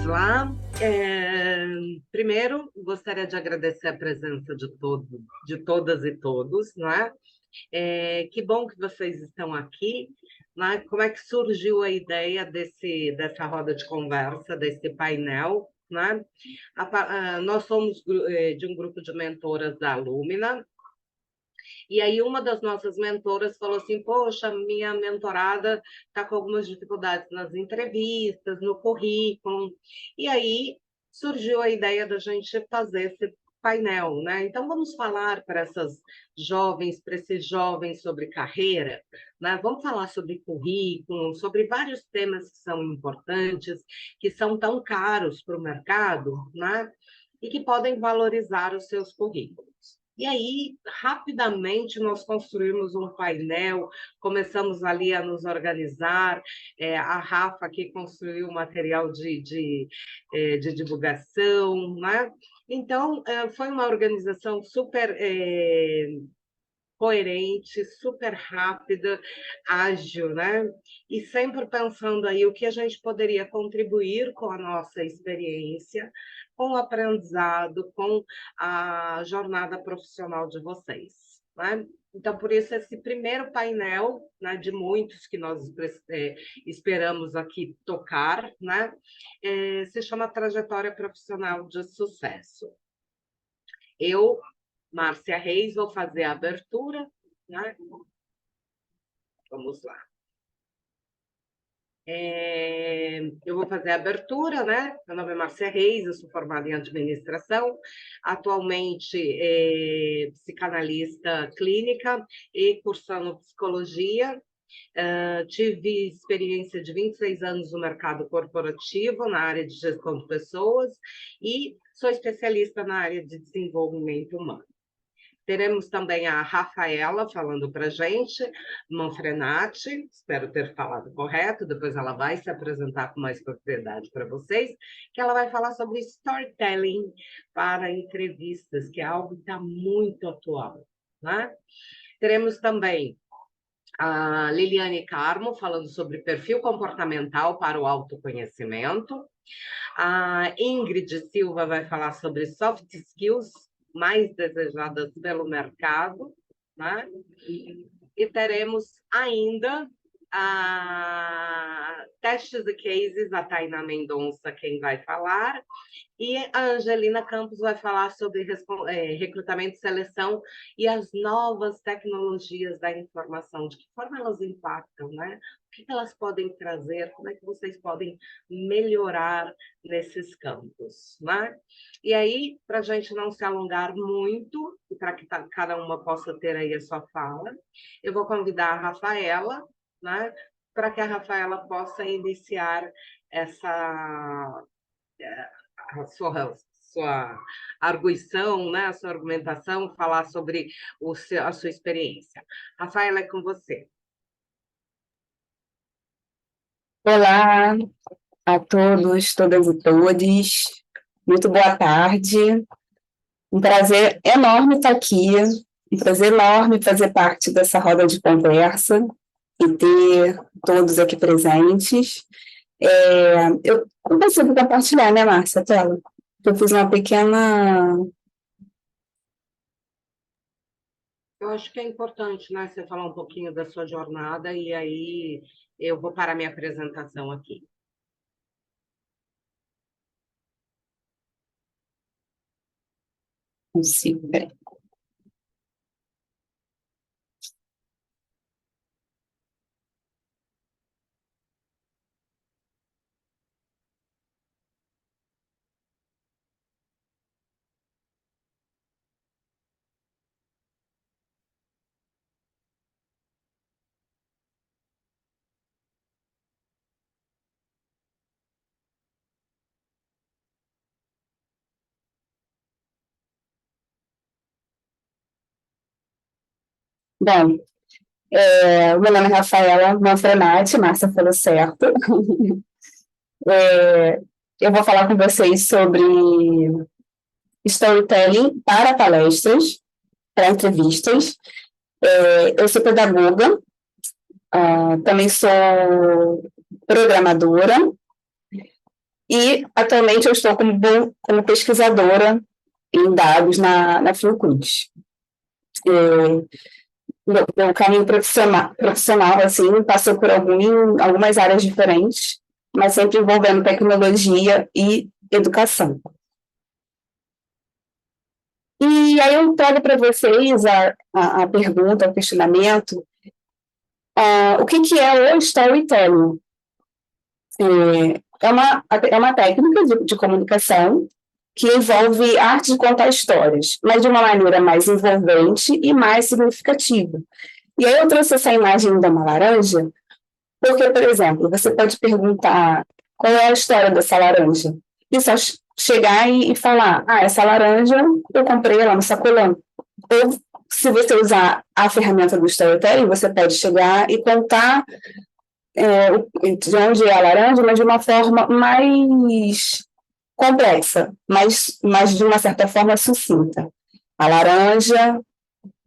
Vamos lá. Primeiro, gostaria de agradecer a presença de todas e todos, não é? Que bom que vocês estão aqui. Né? Como é que surgiu a ideia dessa roda de conversa, desse painel? Né? Nós somos de um grupo de mentoras da Lumina, e aí uma das nossas mentoras falou assim, poxa, minha mentorada está com algumas dificuldades nas entrevistas, no currículo, e aí surgiu a ideia da gente fazer esse painel, né? Então vamos falar para esses jovens sobre carreira, né? Vamos falar sobre currículo, sobre vários temas que são importantes, que são tão caros para o mercado, né? E que podem valorizar os seus currículos. E aí, rapidamente, nós construímos um painel, começamos ali a nos organizar, a Rafa aqui construiu o material de divulgação, né? Então, foi uma organização super coerente, super rápida, ágil, né? E sempre pensando aí o que a gente poderia contribuir com a nossa experiência, com o aprendizado, com a jornada profissional de vocês, né? Então, por isso, esse primeiro painel, né, de muitos que nós esperamos aqui tocar, né, se chama Trajetória Profissional de Sucesso. Eu, Márcia Reis, vou fazer a abertura, né? Vamos lá. Eu vou fazer a abertura, né? Meu nome é Márcia Reis, eu sou formada em administração, atualmente psicanalista clínica e cursando psicologia. Tive experiência de 26 anos no mercado corporativo, na área de gestão de pessoas, e sou especialista na área de desenvolvimento humano. Teremos também a Rafaela falando para a gente, Manfrenati, espero ter falado correto, depois ela vai se apresentar com mais propriedade para vocês, que ela vai falar sobre storytelling para entrevistas, que é algo que está muito atual, né? Teremos também a Liliane Carmo falando sobre perfil comportamental para o autoconhecimento. A Ingrid Silva vai falar sobre soft skills mais desejadas pelo mercado, né? E teremos ainda a testes e cases, a Tainá Mendonça, quem vai falar, e a Angelina Campos vai falar sobre recrutamento e seleção e as novas tecnologias da informação, de que forma elas impactam, né? O que elas podem trazer, como é que vocês podem melhorar nesses campos, né? E aí, para a gente não se alongar muito, e para que cada uma possa ter aí a sua fala, eu vou convidar a Rafaela, né? Para que a Rafaela possa iniciar a sua arguição, né? A sua argumentação, falar sobre a sua experiência. Rafaela, é com você. Olá a todos, todas e todes. Muito boa tarde. Um prazer enorme estar aqui. Um prazer enorme fazer parte dessa roda de conversa e ter todos aqui presentes. Eu não consigo compartilhar, né, Márcia, a tela? Eu fiz uma pequena... Eu acho que é importante, né, você falar um pouquinho da sua jornada e aí eu vou parar minha apresentação aqui. Consigo, peraí. Bom, o meu nome é Rafaela Manfrenati, Márcia falou certo. Eu vou falar com vocês sobre storytelling para palestras, para entrevistas. Eu sou pedagoga, também sou programadora E, atualmente, eu estou como pesquisadora em dados na Fiocruz. Meu caminho profissional, assim, passou por algumas áreas diferentes, mas sempre envolvendo tecnologia e educação. E aí eu trago para vocês a pergunta, o questionamento, o que é o storytelling? É uma técnica de comunicação que envolve a arte de contar histórias, mas de uma maneira mais envolvente e mais significativa. E aí eu trouxe essa imagem da uma laranja, porque, por exemplo, você pode perguntar qual é a história dessa laranja, e só chegar e falar, essa laranja eu comprei ela no sacolão. Ou, se você usar a ferramenta do storytelling, você pode chegar e contar de onde é a laranja, mas de uma forma mais complexa, mas de uma certa forma sucinta. A laranja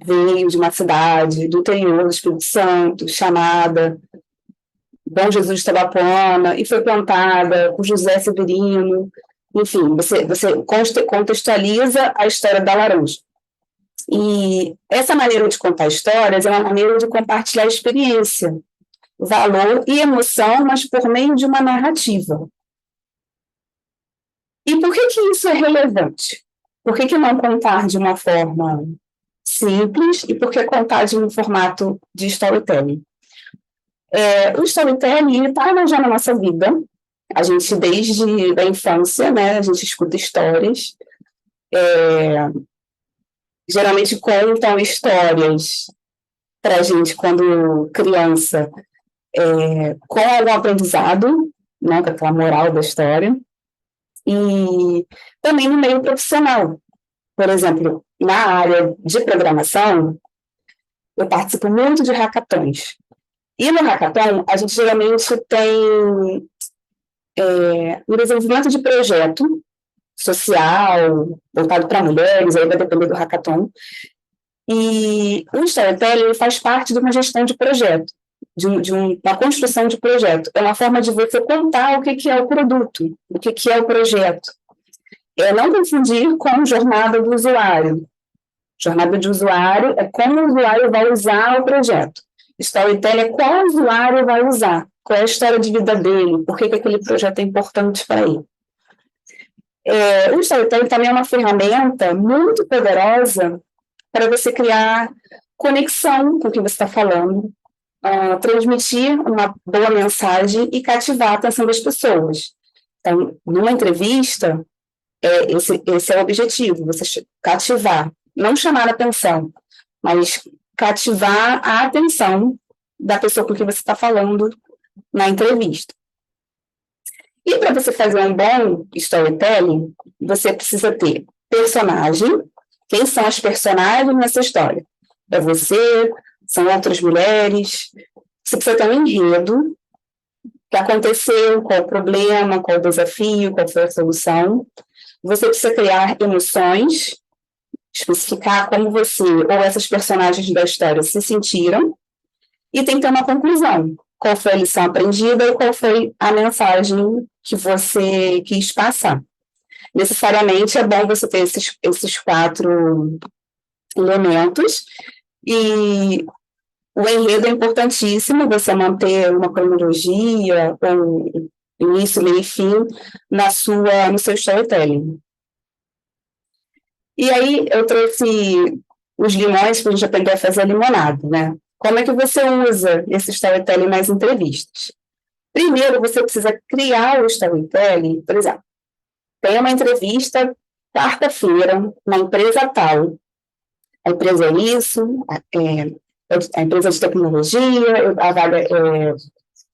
veio de uma cidade do interior do Espírito Santo, chamada Bom Jesus de Tabapuana, e foi plantada por José Severino. Enfim, você contextualiza a história da laranja. E essa maneira de contar histórias é uma maneira de compartilhar experiência, valor e emoção, mas por meio de uma narrativa. E por que isso é relevante? Por que não contar de uma forma simples e por que contar de um formato de storytelling? O storytelling está já na nossa vida. A gente, desde a infância, né, a gente escuta histórias. Geralmente contam histórias para a gente, quando criança, com algum aprendizado, né, com aquela moral da história. E também no meio profissional. Por exemplo, na área de programação, eu participo muito de hackathons. E no hackathon, a gente geralmente tem o desenvolvimento de projeto social, voltado para mulheres, aí vai depender do hackathon. E o storytelling faz parte de uma gestão de projeto, uma construção de projeto. É uma forma de você contar o que é o produto, o que é o projeto. Não confundir com jornada do usuário. Jornada de usuário é como o usuário vai usar o projeto. Storytelling é qual usuário vai usar, qual é a história de vida dele, por que aquele projeto é importante para ele. O storytelling também é uma ferramenta muito poderosa para você criar conexão com o que você está falando, transmitir uma boa mensagem e cativar a atenção das pessoas. Então, numa entrevista, esse é o objetivo, você cativar, não chamar a atenção, mas cativar a atenção da pessoa com quem você está falando na entrevista. E para você fazer um bom storytelling, você precisa ter personagem. Quem são as personagens nessa história? É você, são outras mulheres. Você precisa ter um enredo, o que aconteceu, qual o problema, qual o desafio, qual foi a solução. Você precisa criar emoções, especificar como você ou essas personagens da história se sentiram, e tem que ter uma conclusão. Qual foi a lição aprendida e qual foi a mensagem que você quis passar. Necessariamente é bom você ter esses 4 elementos, e o enredo é importantíssimo, você manter uma cronologia, um início, meio e fim, no seu storytelling. E aí eu trouxe os limões para a gente aprender a fazer limonada, né? Como é que você usa esse storytelling nas entrevistas? Primeiro, você precisa criar o storytelling. Por exemplo, tem uma entrevista quarta-feira na empresa tal. A empresa é isso, a empresa de tecnologia, a vaga é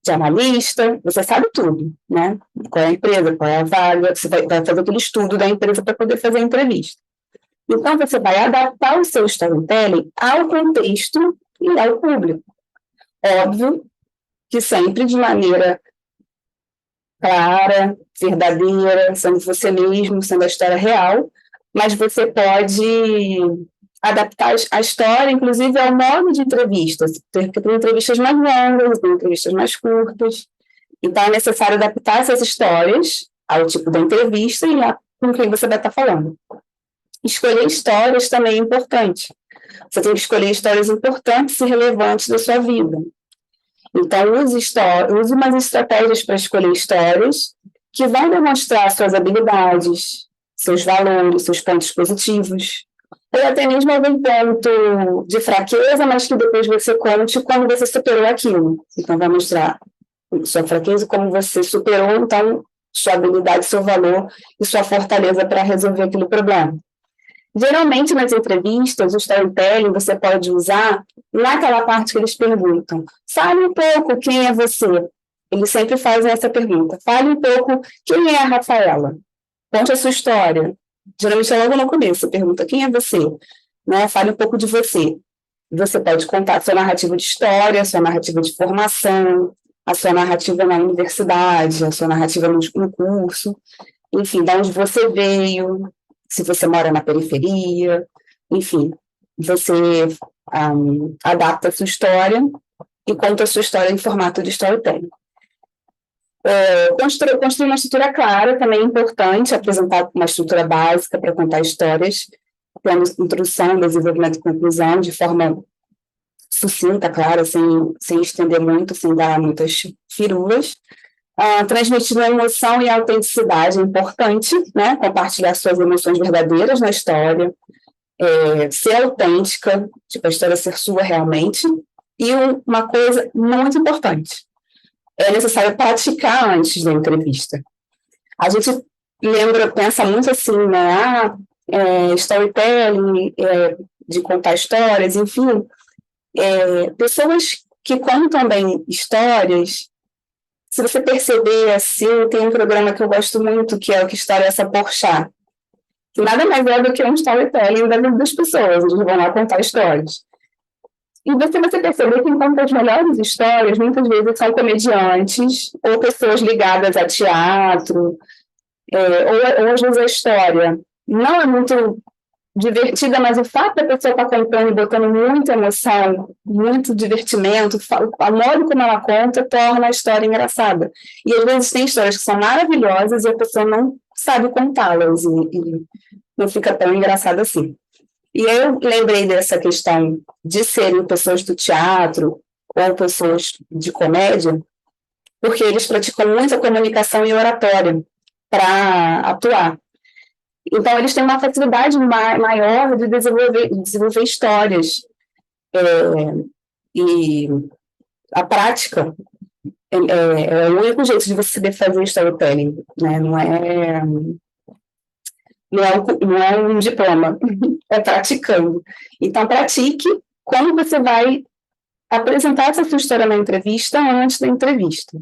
de analista, você sabe tudo, né? Qual é a empresa, qual é a vaga, você vai fazer aquele estudo da empresa para poder fazer a entrevista. Então, você vai adaptar o seu storytelling ao contexto e ao público. Óbvio que sempre de maneira clara, verdadeira, sendo você mesmo, sendo a história real, mas você pode adaptar a história, inclusive, ao modo de entrevistas. Tem entrevistas mais longas, tem entrevistas mais curtas. Então, é necessário adaptar essas histórias ao tipo da entrevista e com quem você vai estar falando. Escolher histórias também é importante. Você tem que escolher histórias importantes e relevantes da sua vida. Então, use umas estratégias para escolher histórias que vão demonstrar suas habilidades, seus valores, seus pontos positivos, ou até mesmo algum ponto de fraqueza, mas que depois você conte quando você superou aquilo. Então, vai mostrar sua fraqueza, como você superou, então, sua habilidade, seu valor e sua fortaleza para resolver aquele problema. Geralmente, nas entrevistas, o storytelling você pode usar naquela parte que eles perguntam. Fale um pouco quem é você. Eles sempre fazem essa pergunta. Fale um pouco quem é a Rafaela. Conte a sua história. Geralmente é logo no começo. Você pergunta quem é você. Né? Fale um pouco de você. Você pode contar a sua narrativa de história, a sua narrativa de formação, a sua narrativa na universidade, a sua narrativa no curso. Enfim, de onde você veio, se você mora na periferia, enfim, você adapta a sua história e conta a sua história em formato de storytelling. Construir uma estrutura clara também é importante, apresentar uma estrutura básica para contar histórias, tendo introdução, desenvolvimento e conclusão, de forma sucinta, clara, sem estender muito, sem dar muitas firulas. Transmitindo a emoção e a autenticidade é importante, né? Compartilhar suas emoções verdadeiras na história, ser autêntica, tipo, a história ser sua realmente, e uma coisa muito importante, é necessário praticar antes da entrevista. A gente pensa muito assim, né? Storytelling, de contar histórias, enfim, pessoas que contam bem histórias. Se você perceber, assim, tem um programa que eu gosto muito, que é o Que História é Essa Porchat, que nada mais é do que um storytelling da vida das pessoas, eles vão lá contar histórias. E você perceber que conta as melhores histórias, muitas vezes são comediantes, ou pessoas ligadas a teatro, ou às vezes a história não é muito divertida, mas o fato da pessoa estar contando e botando muita emoção, muito divertimento, a modo como ela conta torna a história engraçada. E às vezes tem histórias que são maravilhosas e a pessoa não sabe contá-las e não fica tão engraçada assim. E eu lembrei dessa questão de serem pessoas do teatro ou pessoas de comédia, porque eles praticam muita comunicação e oratória para atuar. Então, eles têm uma facilidade maior de desenvolver histórias. E a prática é o único jeito de você saber fazer storytelling, né? Não é um diploma, é praticando. Então, pratique como você vai apresentar essa sua história na entrevista antes da entrevista.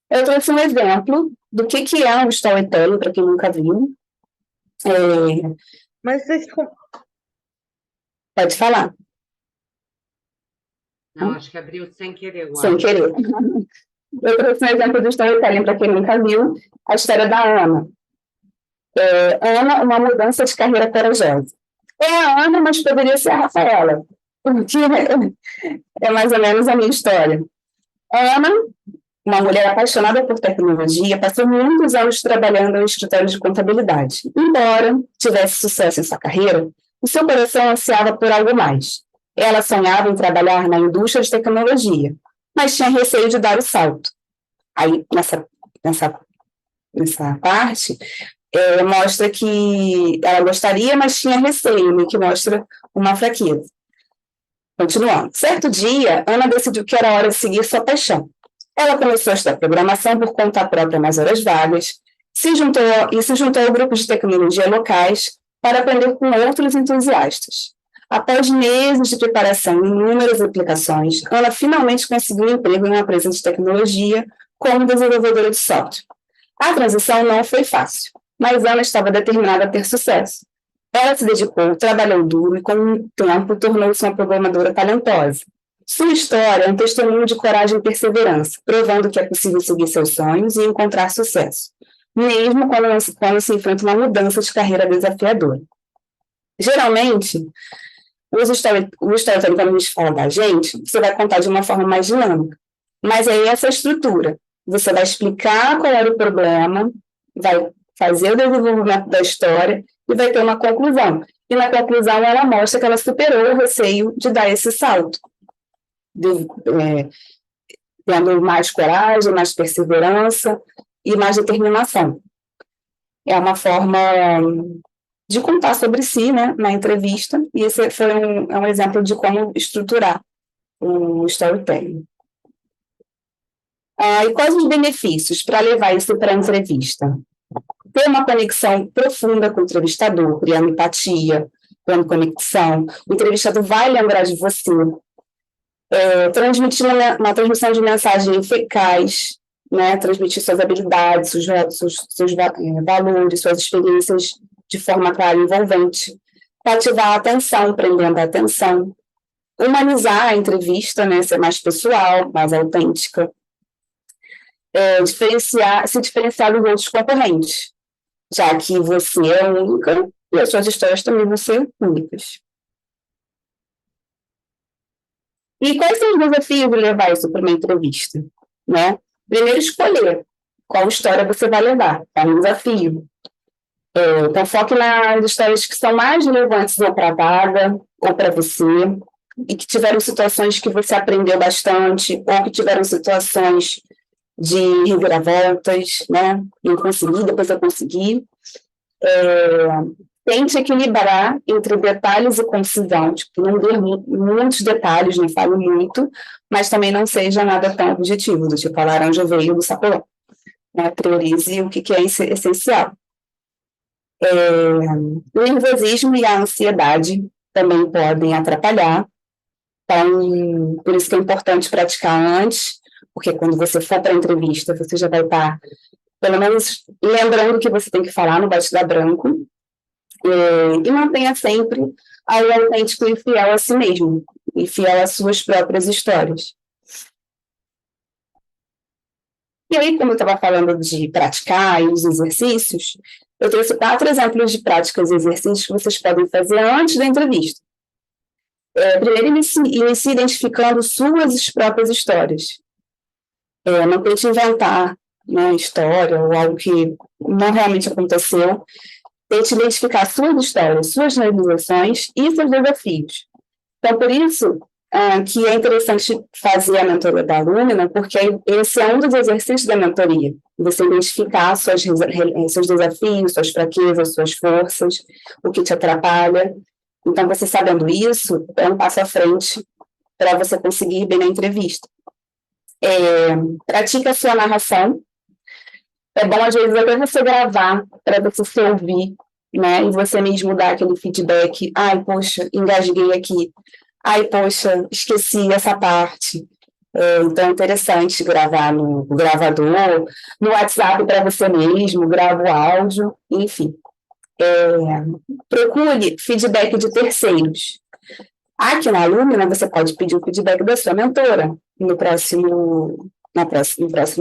Eu trouxe um exemplo do que é um storytelling, para quem nunca viu. Mas Pode falar. Não, acho que abriu sem querer. Sem querer. Eu trouxe um exemplo do storytelling, para quem nunca viu, a história da Ana. Ana, uma mudança de carreira corajosa. É a Ana, mas poderia ser a Rafaela, porque é mais ou menos a minha história. Ana, uma mulher apaixonada por tecnologia, passou muitos anos trabalhando em escritório de contabilidade. Embora tivesse sucesso em sua carreira, o seu coração ansiava por algo mais. Ela sonhava em trabalhar na indústria de tecnologia, mas tinha receio de dar o salto. Aí, nessa parte, mostra que ela gostaria, mas tinha receio, que mostra uma fraqueza. Continuando. Certo dia, Ana decidiu que era hora de seguir sua paixão. Ela começou a estudar programação por conta própria nas horas vagas, se juntou ao grupo de tecnologia locais para aprender com outros entusiastas. Após meses de preparação em inúmeras aplicações, Ana finalmente conseguiu um emprego em uma empresa de tecnologia como desenvolvedora de software. A transição não foi fácil, mas Ana estava determinada a ter sucesso. Ela se dedicou, trabalhou duro e, com o tempo, tornou-se uma programadora talentosa. Sua história é um testemunho de coragem e perseverança, provando que é possível seguir seus sonhos e encontrar sucesso, mesmo quando se enfrenta uma mudança de carreira desafiadora. Geralmente, o storytelling, quando a gente fala da gente, você vai contar de uma forma mais dinâmica, mas é essa estrutura. você vai explicar qual era o problema, vai fazer o desenvolvimento da história e vai ter uma conclusão. E na conclusão ela mostra que ela superou o receio de dar esse salto, tendo mais coragem, mais perseverança e mais determinação. É uma forma de contar sobre si, né, na entrevista, e esse foi um exemplo de como estruturar o storytelling. E quais os benefícios para levar isso para a entrevista? Ter uma conexão profunda com o entrevistador, criando empatia, criando conexão. O entrevistador vai lembrar de você. Transmitir uma transmissão de mensagem eficaz, né? Transmitir suas habilidades, seus valores, suas experiências de forma clara e envolvente. Cativar a atenção, prendendo a atenção. Humanizar a entrevista, né? Ser mais pessoal, mais autêntica. Se diferenciar dos outros concorrentes, já que você é única e as suas histórias também vão ser únicas. E quais são os desafios de levar isso para uma entrevista? Né? Primeiro, escolher qual história você vai levar, é um desafio. Então, foque nas histórias que são mais relevantes ou para a vaga, ou para você, e que tiveram situações que você aprendeu bastante, ou que tiveram situações de reviravoltas, né? Eu consegui, depois eu consegui. Tente equilibrar entre detalhes e concisão, tipo, não dê muitos detalhes, não fale muito, mas também não seja nada tão objetivo, do tipo, a laranja veio do sacolão. Né? Priorize o que é essencial. O nervosismo e a ansiedade também podem atrapalhar, então, por isso que é importante praticar antes, porque quando você for para a entrevista, você já vai estar, pelo menos, lembrando que você tem que falar no bate-da branco, e mantenha sempre algo autêntico e fiel a si mesmo, e fiel às suas próprias histórias. E aí, como eu estava falando de praticar e os exercícios, eu trouxe 4 exemplos de práticas e exercícios que vocês podem fazer antes da entrevista. Primeiro, inicie identificando suas próprias histórias. Não tente inventar uma história ou algo que não realmente aconteceu. Tente identificar suas histórias, suas realizações e seus desafios. Então, por isso que é interessante fazer a mentoria da aluna, porque esse é um dos exercícios da mentoria. Você identificar seus desafios, suas fraquezas, suas forças, o que te atrapalha. Então, você sabendo isso, é um passo à frente para você conseguir ir bem na entrevista. Pratique a sua narração. É bom, às vezes, até você gravar para você se ouvir, né? E você mesmo dar aquele feedback. Ai, poxa, engasguei aqui. Ai, poxa, esqueci essa parte. Então, é interessante gravar no gravador, no WhatsApp para você mesmo, grava o áudio, enfim. Procure feedback de terceiros. Aqui na Lumina, você pode pedir o feedback da sua mentora no próximo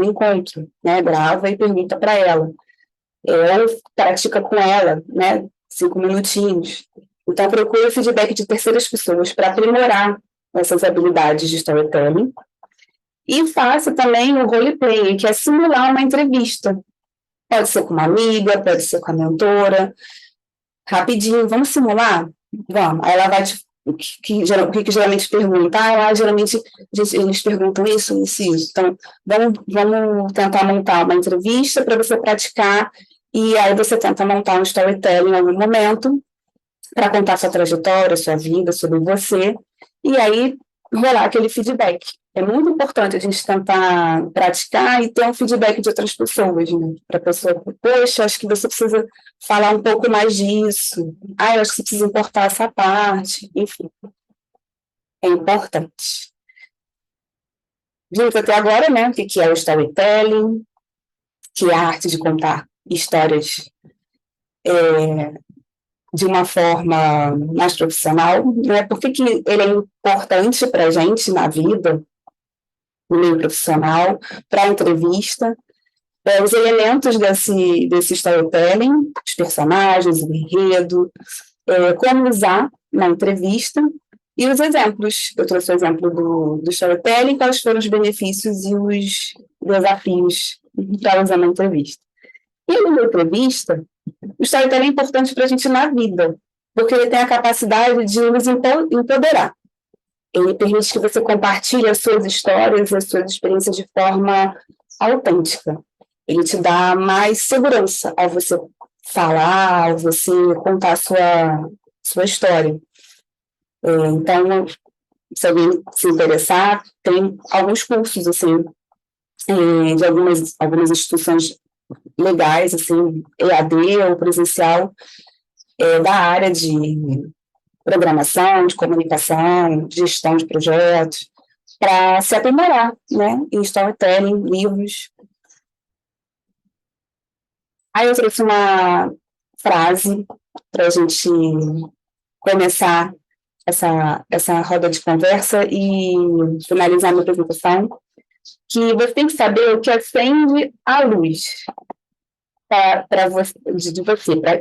encontro, né? Grava e pergunta para ela. Ou pratica com ela, né? 5 minutinhos. Então, procure o feedback de terceiras pessoas para aprimorar essas habilidades de storytelling. E faça também o roleplay, que é simular uma entrevista. Pode ser com uma amiga, pode ser com a mentora. Rapidinho, vamos simular? Vamos. Aí ela vai o que geralmente pergunta? Geralmente eles perguntam isso. Então, vamos tentar montar uma entrevista para você praticar, e aí você tenta montar um storytelling em algum momento para contar sua trajetória, sua vida, sobre você, e aí rolar aquele feedback. É muito importante a gente tentar praticar e ter um feedback de outras pessoas, né? Para a pessoa, poxa, acho que você precisa falar um pouco mais disso. Eu acho que você precisa importar essa parte. Enfim, é importante. Vimos até agora, né, o que é o storytelling, que é a arte de contar histórias de uma forma mais profissional, né? Por que ele é importante para a gente na vida, no meio profissional, para a entrevista? Os elementos desse storytelling, os personagens, o enredo, como usar na entrevista, e os exemplos. Eu trouxe o exemplo do storytelling, quais foram os benefícios e desafios para usar na entrevista. E na entrevista, o storytelling é importante para a gente na vida, porque ele tem a capacidade de nos empoderar. Ele permite que você compartilhe as suas histórias, as suas experiências de forma autêntica. Ele te dá mais segurança ao você falar, ao você contar a sua história. Então, se alguém se interessar, tem alguns cursos, assim, de algumas instituições legais, assim, EAD ou presencial, da área de programação, de comunicação, de gestão de projetos, para se aprimorar, né, em storytelling, livros. Aí eu trouxe uma frase para a gente começar essa roda de conversa e finalizar a minha apresentação, que você tem que saber o que acende a luz para você,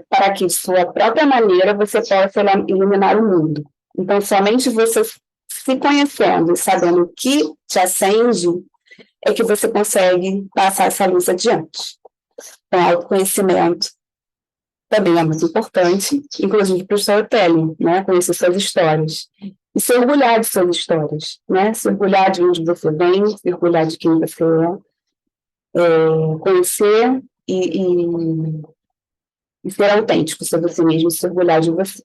para que, de sua própria maneira, você possa iluminar o mundo. Então, somente você se conhecendo e sabendo o que te acende, é que você consegue passar essa luz adiante. Então, autoconhecimento também é muito importante, inclusive para o storytelling, né? Conhecer suas histórias. E se orgulhar de suas histórias, né? Se orgulhar de onde você vem, se orgulhar de quem você é, conhecer e ser autêntico sobre você mesmo, se orgulhar de você.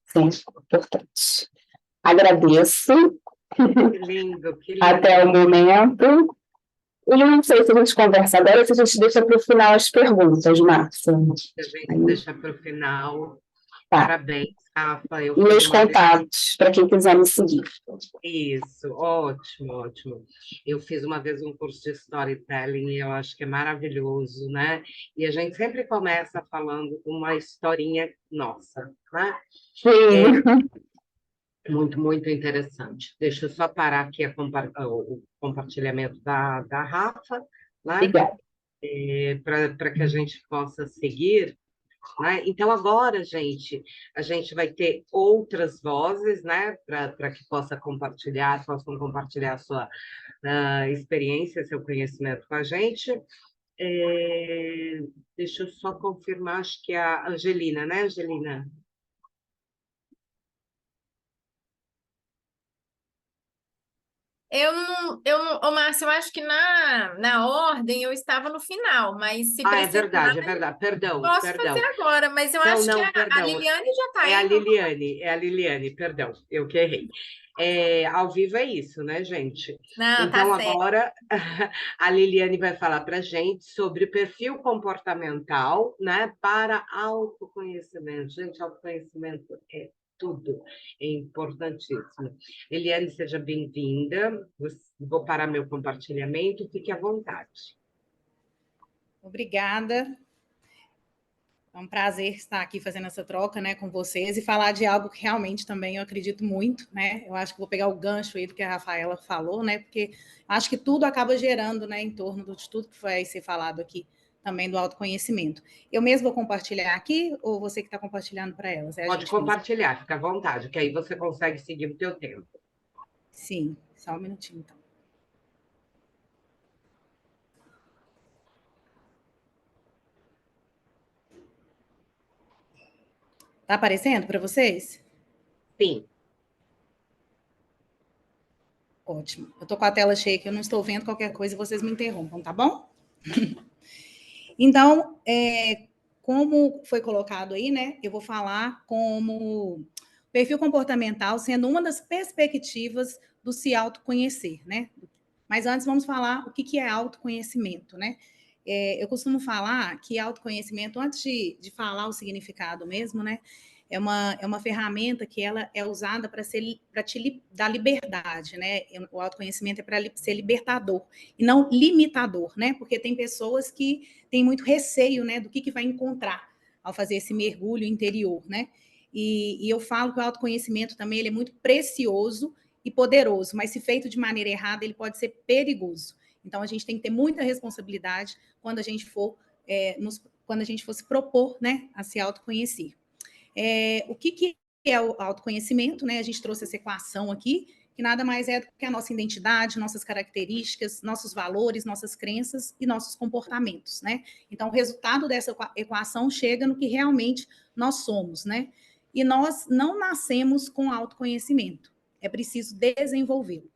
Sempre importante. Agradeço. Que lindo, que lindo. Até o momento. Eu não sei se a gente conversa agora ou se a gente deixa para o final as perguntas, Márcia. A gente deixa para o final. Tá. Parabéns, Rafa. E meus contatos, para quem quiser me seguir. Isso, ótimo, ótimo. Eu fiz uma vez um curso de storytelling e eu acho que é maravilhoso, né? E a gente sempre começa falando uma historinha nossa, né? Sim. Muito, muito interessante. Deixa eu só parar aqui o compartilhamento da Rafa, né? Obrigada. Para que a gente possa seguir. Né? Então, agora, gente, a gente vai ter outras vozes, né, para que possam compartilhar a sua experiência, seu conhecimento com a gente. Deixa eu só confirmar, acho que é a Angelina, né, Angelina? Ô, Márcia, eu acho que na ordem eu estava no final, mas se precisar, É verdade, perdão, posso perdão. fazer agora, mas eu Não, acho que não, a perdão. Liliane já está É a indo. Liliane, perdão, eu que errei. Ao vivo é isso, né, gente? Não, Então, tá certo. agora, a Liliane vai falar para a gente sobre perfil comportamental, né, para autoconhecimento. Gente, autoconhecimento é tudo, é importantíssimo. Liliane, seja bem-vinda. Vou parar meu compartilhamento, fique à vontade. Obrigada. É um prazer estar aqui fazendo essa troca, né, com vocês e falar de algo que realmente também eu acredito muito, né? Eu acho que vou pegar o gancho aí do que a Rafaela falou, né? Porque acho que tudo acaba gerando, né, em torno de tudo que vai ser falado aqui também do autoconhecimento. Eu mesmo vou compartilhar aqui ou você que está compartilhando para elas? Pode compartilhar, fica à vontade, que aí você consegue seguir o teu tempo. Sim, só um minutinho, então. Tá aparecendo para vocês? Sim. Ótimo. Eu estou com a tela cheia que eu não estou vendo qualquer coisa, vocês me interrompam, tá bom? Então, como foi colocado aí, né? Eu vou falar como perfil comportamental sendo uma das perspectivas do se autoconhecer, né? Mas antes vamos falar o que é autoconhecimento, né? Eu costumo falar que autoconhecimento, antes de falar o significado mesmo, né? É uma ferramenta que ela é usada para te dar liberdade, né? O autoconhecimento é para ser libertador e não limitador, né? Porque tem pessoas que têm muito receio, né, do que vai encontrar ao fazer esse mergulho interior, né? E eu falo que o autoconhecimento também ele é muito precioso e poderoso, mas se feito de maneira errada, ele pode ser perigoso. Então, a gente tem que ter muita responsabilidade quando a gente for se propor, né, a se autoconhecer. O que é o autoconhecimento, né? A gente trouxe essa equação aqui, que nada mais é do que a nossa identidade, nossas características, nossos valores, nossas crenças e nossos comportamentos, né? Então, o resultado dessa equação chega no que realmente nós somos, né? E nós não nascemos com autoconhecimento, é preciso desenvolvê-lo.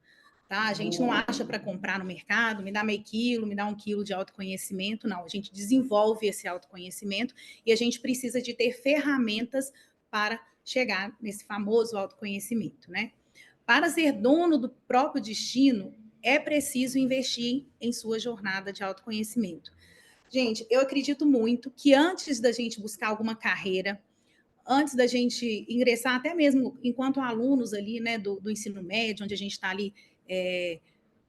Tá? A gente não acha para comprar no mercado, me dá meio quilo, me dá 1 quilo de autoconhecimento, não. A gente desenvolve esse autoconhecimento e a gente precisa de ter ferramentas para chegar nesse famoso autoconhecimento, né? Para ser dono do próprio destino, é preciso investir em sua jornada de autoconhecimento. Gente, eu acredito muito que antes da gente buscar alguma carreira, antes da gente ingressar, até mesmo enquanto alunos ali, né, do ensino médio, onde a gente está ali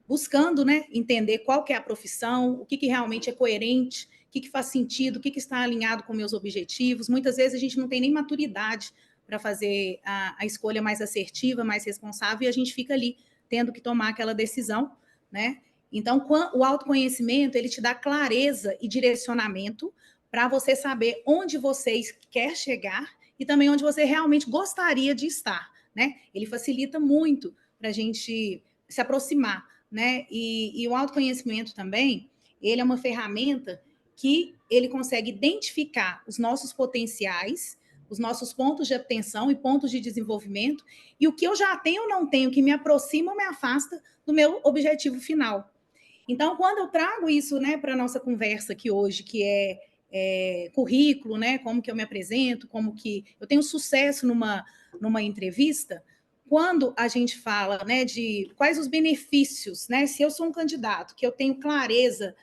buscando, né, entender qual que é a profissão, o que realmente é coerente, o que faz sentido, o que está alinhado com meus objetivos. Muitas vezes a gente não tem nem maturidade para fazer a escolha mais assertiva, mais responsável, e a gente fica ali tendo que tomar aquela decisão, né? Então, o autoconhecimento, ele te dá clareza e direcionamento para você saber onde você quer chegar e também onde você realmente gostaria de estar, né? Ele facilita muito para a gente se aproximar, né? E o autoconhecimento também, ele é uma ferramenta que ele consegue identificar os nossos potenciais, os nossos pontos de atenção e pontos de desenvolvimento, e o que eu já tenho ou não tenho, que me aproxima ou me afasta do meu objetivo final. Então, quando eu trago isso, né, para a nossa conversa aqui hoje, que é currículo, né, como que eu me apresento, como que eu tenho sucesso numa entrevista, quando a gente fala, né, de quais os benefícios, né, se eu sou um candidato, que eu tenho clareza,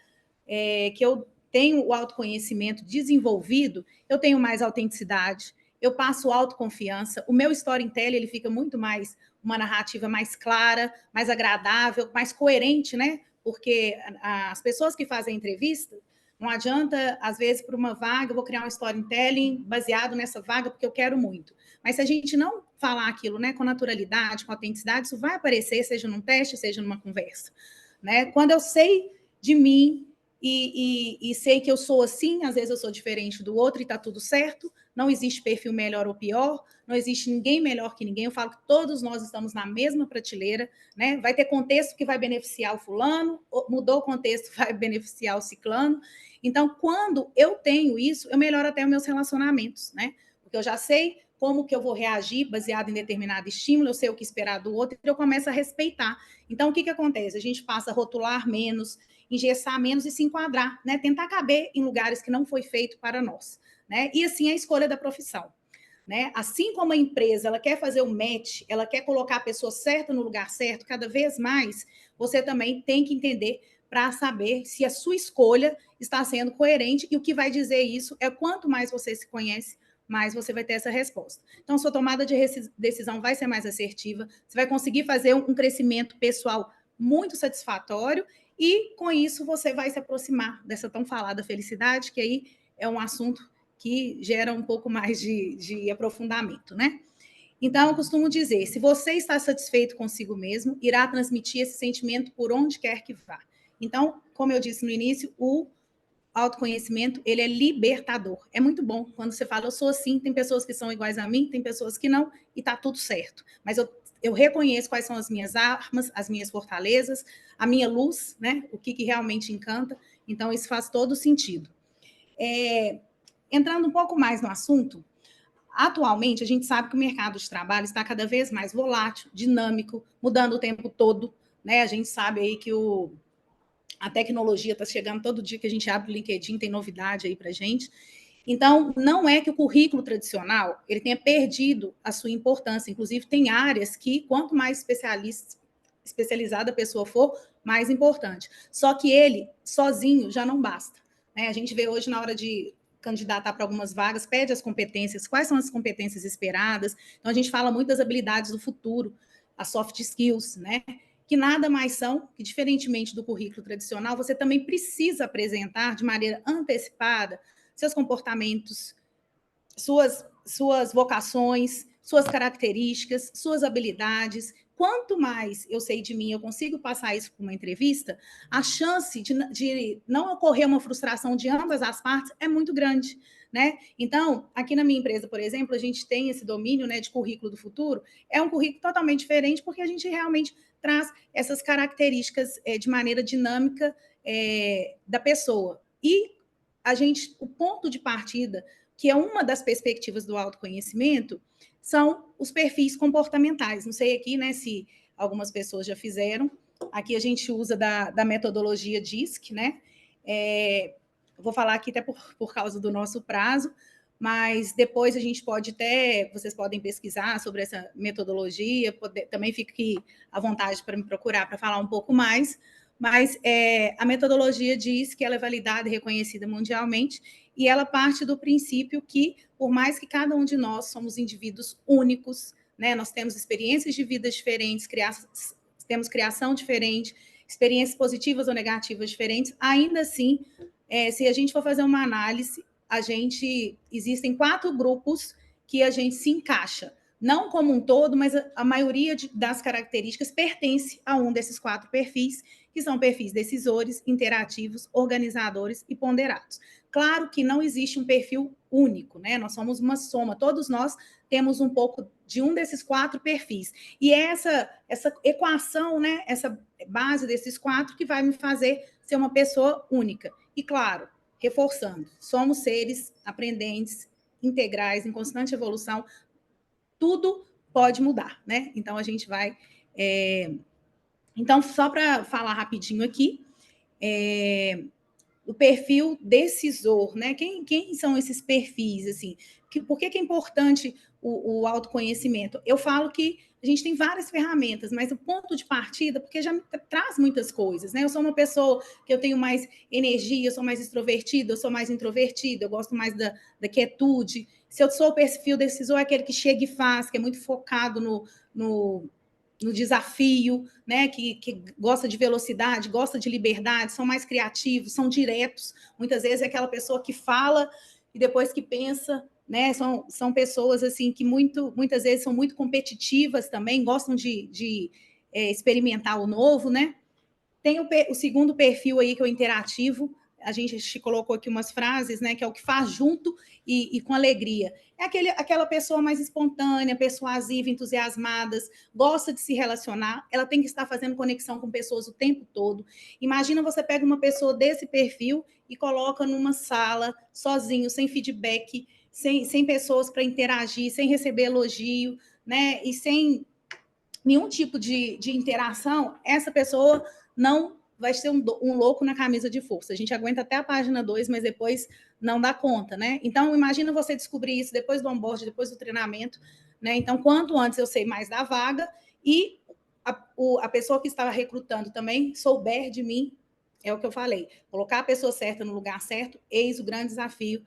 que eu tenho o autoconhecimento desenvolvido, eu tenho mais autenticidade, eu passo autoconfiança, o meu storytelling ele fica muito mais, uma narrativa mais clara, mais agradável, mais coerente, né? Porque as pessoas que fazem entrevista, não adianta, às vezes, para uma vaga, eu vou criar um storytelling baseado nessa vaga porque eu quero muito. Mas se a gente não falar aquilo, né, com naturalidade, com autenticidade, isso vai aparecer, seja num teste, seja numa conversa, né? Quando eu sei de mim e sei que eu sou assim, às vezes eu sou diferente do outro e está tudo certo, não existe perfil melhor ou pior, não existe ninguém melhor que ninguém, eu falo que todos nós estamos na mesma prateleira, né? Vai ter contexto que vai beneficiar o fulano, mudou o contexto, vai beneficiar o ciclano. Então, quando eu tenho isso, eu melhoro até os meus relacionamentos, né? Porque eu já sei como que eu vou reagir baseado em determinado estímulo, eu sei o que esperar do outro, e eu começo a respeitar. Então, o que acontece? A gente passa a rotular menos, engessar menos e se enquadrar, né? Tentar caber em lugares que não foi feito para nós, né? E assim a escolha da profissão, né? Assim como a empresa ela quer fazer o match, ela quer colocar a pessoa certa no lugar certo, cada vez mais você também tem que entender para saber se a sua escolha está sendo coerente, e o que vai dizer isso é quanto mais você se conhece, mais você vai ter essa resposta. Então, sua tomada de decisão vai ser mais assertiva, você vai conseguir fazer um crescimento pessoal muito satisfatório, e com isso você vai se aproximar dessa tão falada felicidade, que aí é um assunto que gera um pouco mais de aprofundamento, né? Então, eu costumo dizer, se você está satisfeito consigo mesmo, irá transmitir esse sentimento por onde quer que vá. Então, como eu disse no início, o autoconhecimento, ele é libertador. É muito bom quando você fala, eu sou assim, tem pessoas que são iguais a mim, tem pessoas que não, e tá tudo certo. Mas eu reconheço quais são as minhas armas, as minhas fortalezas, a minha luz, né? O que realmente encanta. Então, isso faz todo sentido. Entrando um pouco mais no assunto, atualmente a gente sabe que o mercado de trabalho está cada vez mais volátil, dinâmico, mudando o tempo todo, né? A gente sabe aí que a tecnologia está chegando todo dia que a gente abre o LinkedIn, tem novidade aí para a gente. Então, não é que o currículo tradicional ele tenha perdido a sua importância. Inclusive, tem áreas que, quanto mais especializada a pessoa for, mais importante. Só que ele, sozinho, já não basta, né? A gente vê hoje, na hora de candidatar para algumas vagas, pede as competências, quais são as competências esperadas. Então, a gente fala muito das habilidades do futuro, as soft skills, né? Que nada mais são que, diferentemente do currículo tradicional, você também precisa apresentar de maneira antecipada seus comportamentos, suas vocações, suas características, suas habilidades. Quanto mais eu sei de mim, eu consigo passar isso para uma entrevista, a chance de não ocorrer uma frustração de ambas as partes é muito grande, né? Então, aqui na minha empresa, por exemplo, a gente tem esse domínio, né, de currículo do futuro, é um currículo totalmente diferente, porque a gente realmente traz essas características de maneira dinâmica da pessoa. E o ponto de partida, que é uma das perspectivas do autoconhecimento, são os perfis comportamentais. Não sei aqui, né, se algumas pessoas já fizeram. Aqui a gente usa da metodologia DISC, né? Vou falar aqui até por causa do nosso prazo, mas depois a gente pode vocês podem pesquisar sobre essa metodologia, também fique à vontade para me procurar para falar um pouco mais, mas a metodologia diz que ela é validada e reconhecida mundialmente, e ela parte do princípio que, por mais que cada um de nós somos indivíduos únicos, né, nós temos experiências de vida diferentes, temos criação diferente, experiências positivas ou negativas diferentes, ainda assim, se a gente for fazer uma análise, existem 4 grupos que a gente se encaixa. Não como um todo, mas a maioria das características pertence a um desses 4 perfis, que são perfis decisores, interativos, organizadores e ponderados. Claro que não existe um perfil único, né? Nós somos uma soma, todos nós temos um pouco de um desses 4 perfis. E é essa equação, né? Essa base desses 4 que vai me fazer ser uma pessoa única. E, claro, reforçando, somos seres aprendentes, integrais, em constante evolução, tudo pode mudar, né? Então, a gente vai... Então, só para falar rapidinho aqui, o perfil decisor, né? Quem são esses perfis, assim? Por que é importante o autoconhecimento? Eu falo que a gente tem várias ferramentas, mas o ponto de partida, porque já me traz muitas coisas, né? Eu sou uma pessoa que eu tenho mais energia, eu sou mais extrovertida, eu sou mais introvertida, eu gosto mais da quietude. Se eu sou o perfil decisor, é aquele que chega e faz, que é muito focado no desafio, né? Que gosta de velocidade, gosta de liberdade, são mais criativos, são diretos. Muitas vezes é aquela pessoa que fala e depois que pensa, né? São pessoas assim que muitas vezes são muito competitivas também, gostam de experimentar o novo, né? Tem o segundo perfil aí, que é o interativo. A gente colocou aqui umas frases, né? Que é o que faz junto e com alegria. É aquela pessoa mais espontânea, persuasiva, entusiasmada, gosta de se relacionar, ela tem que estar fazendo conexão com pessoas o tempo todo. Imagina você pega uma pessoa desse perfil e coloca numa sala, sozinho, sem feedback, sem pessoas para interagir, sem receber elogio, né? E sem nenhum tipo de interação, essa pessoa não vai ser um louco na camisa de força. A gente aguenta até a página 2, mas depois não dá conta, né? Então, imagina você descobrir isso depois do onboard, depois do treinamento, né? Então, quanto antes eu sei mais da vaga e a pessoa que estava recrutando também souber de mim, é o que eu falei, colocar a pessoa certa no lugar certo, eis o grande desafio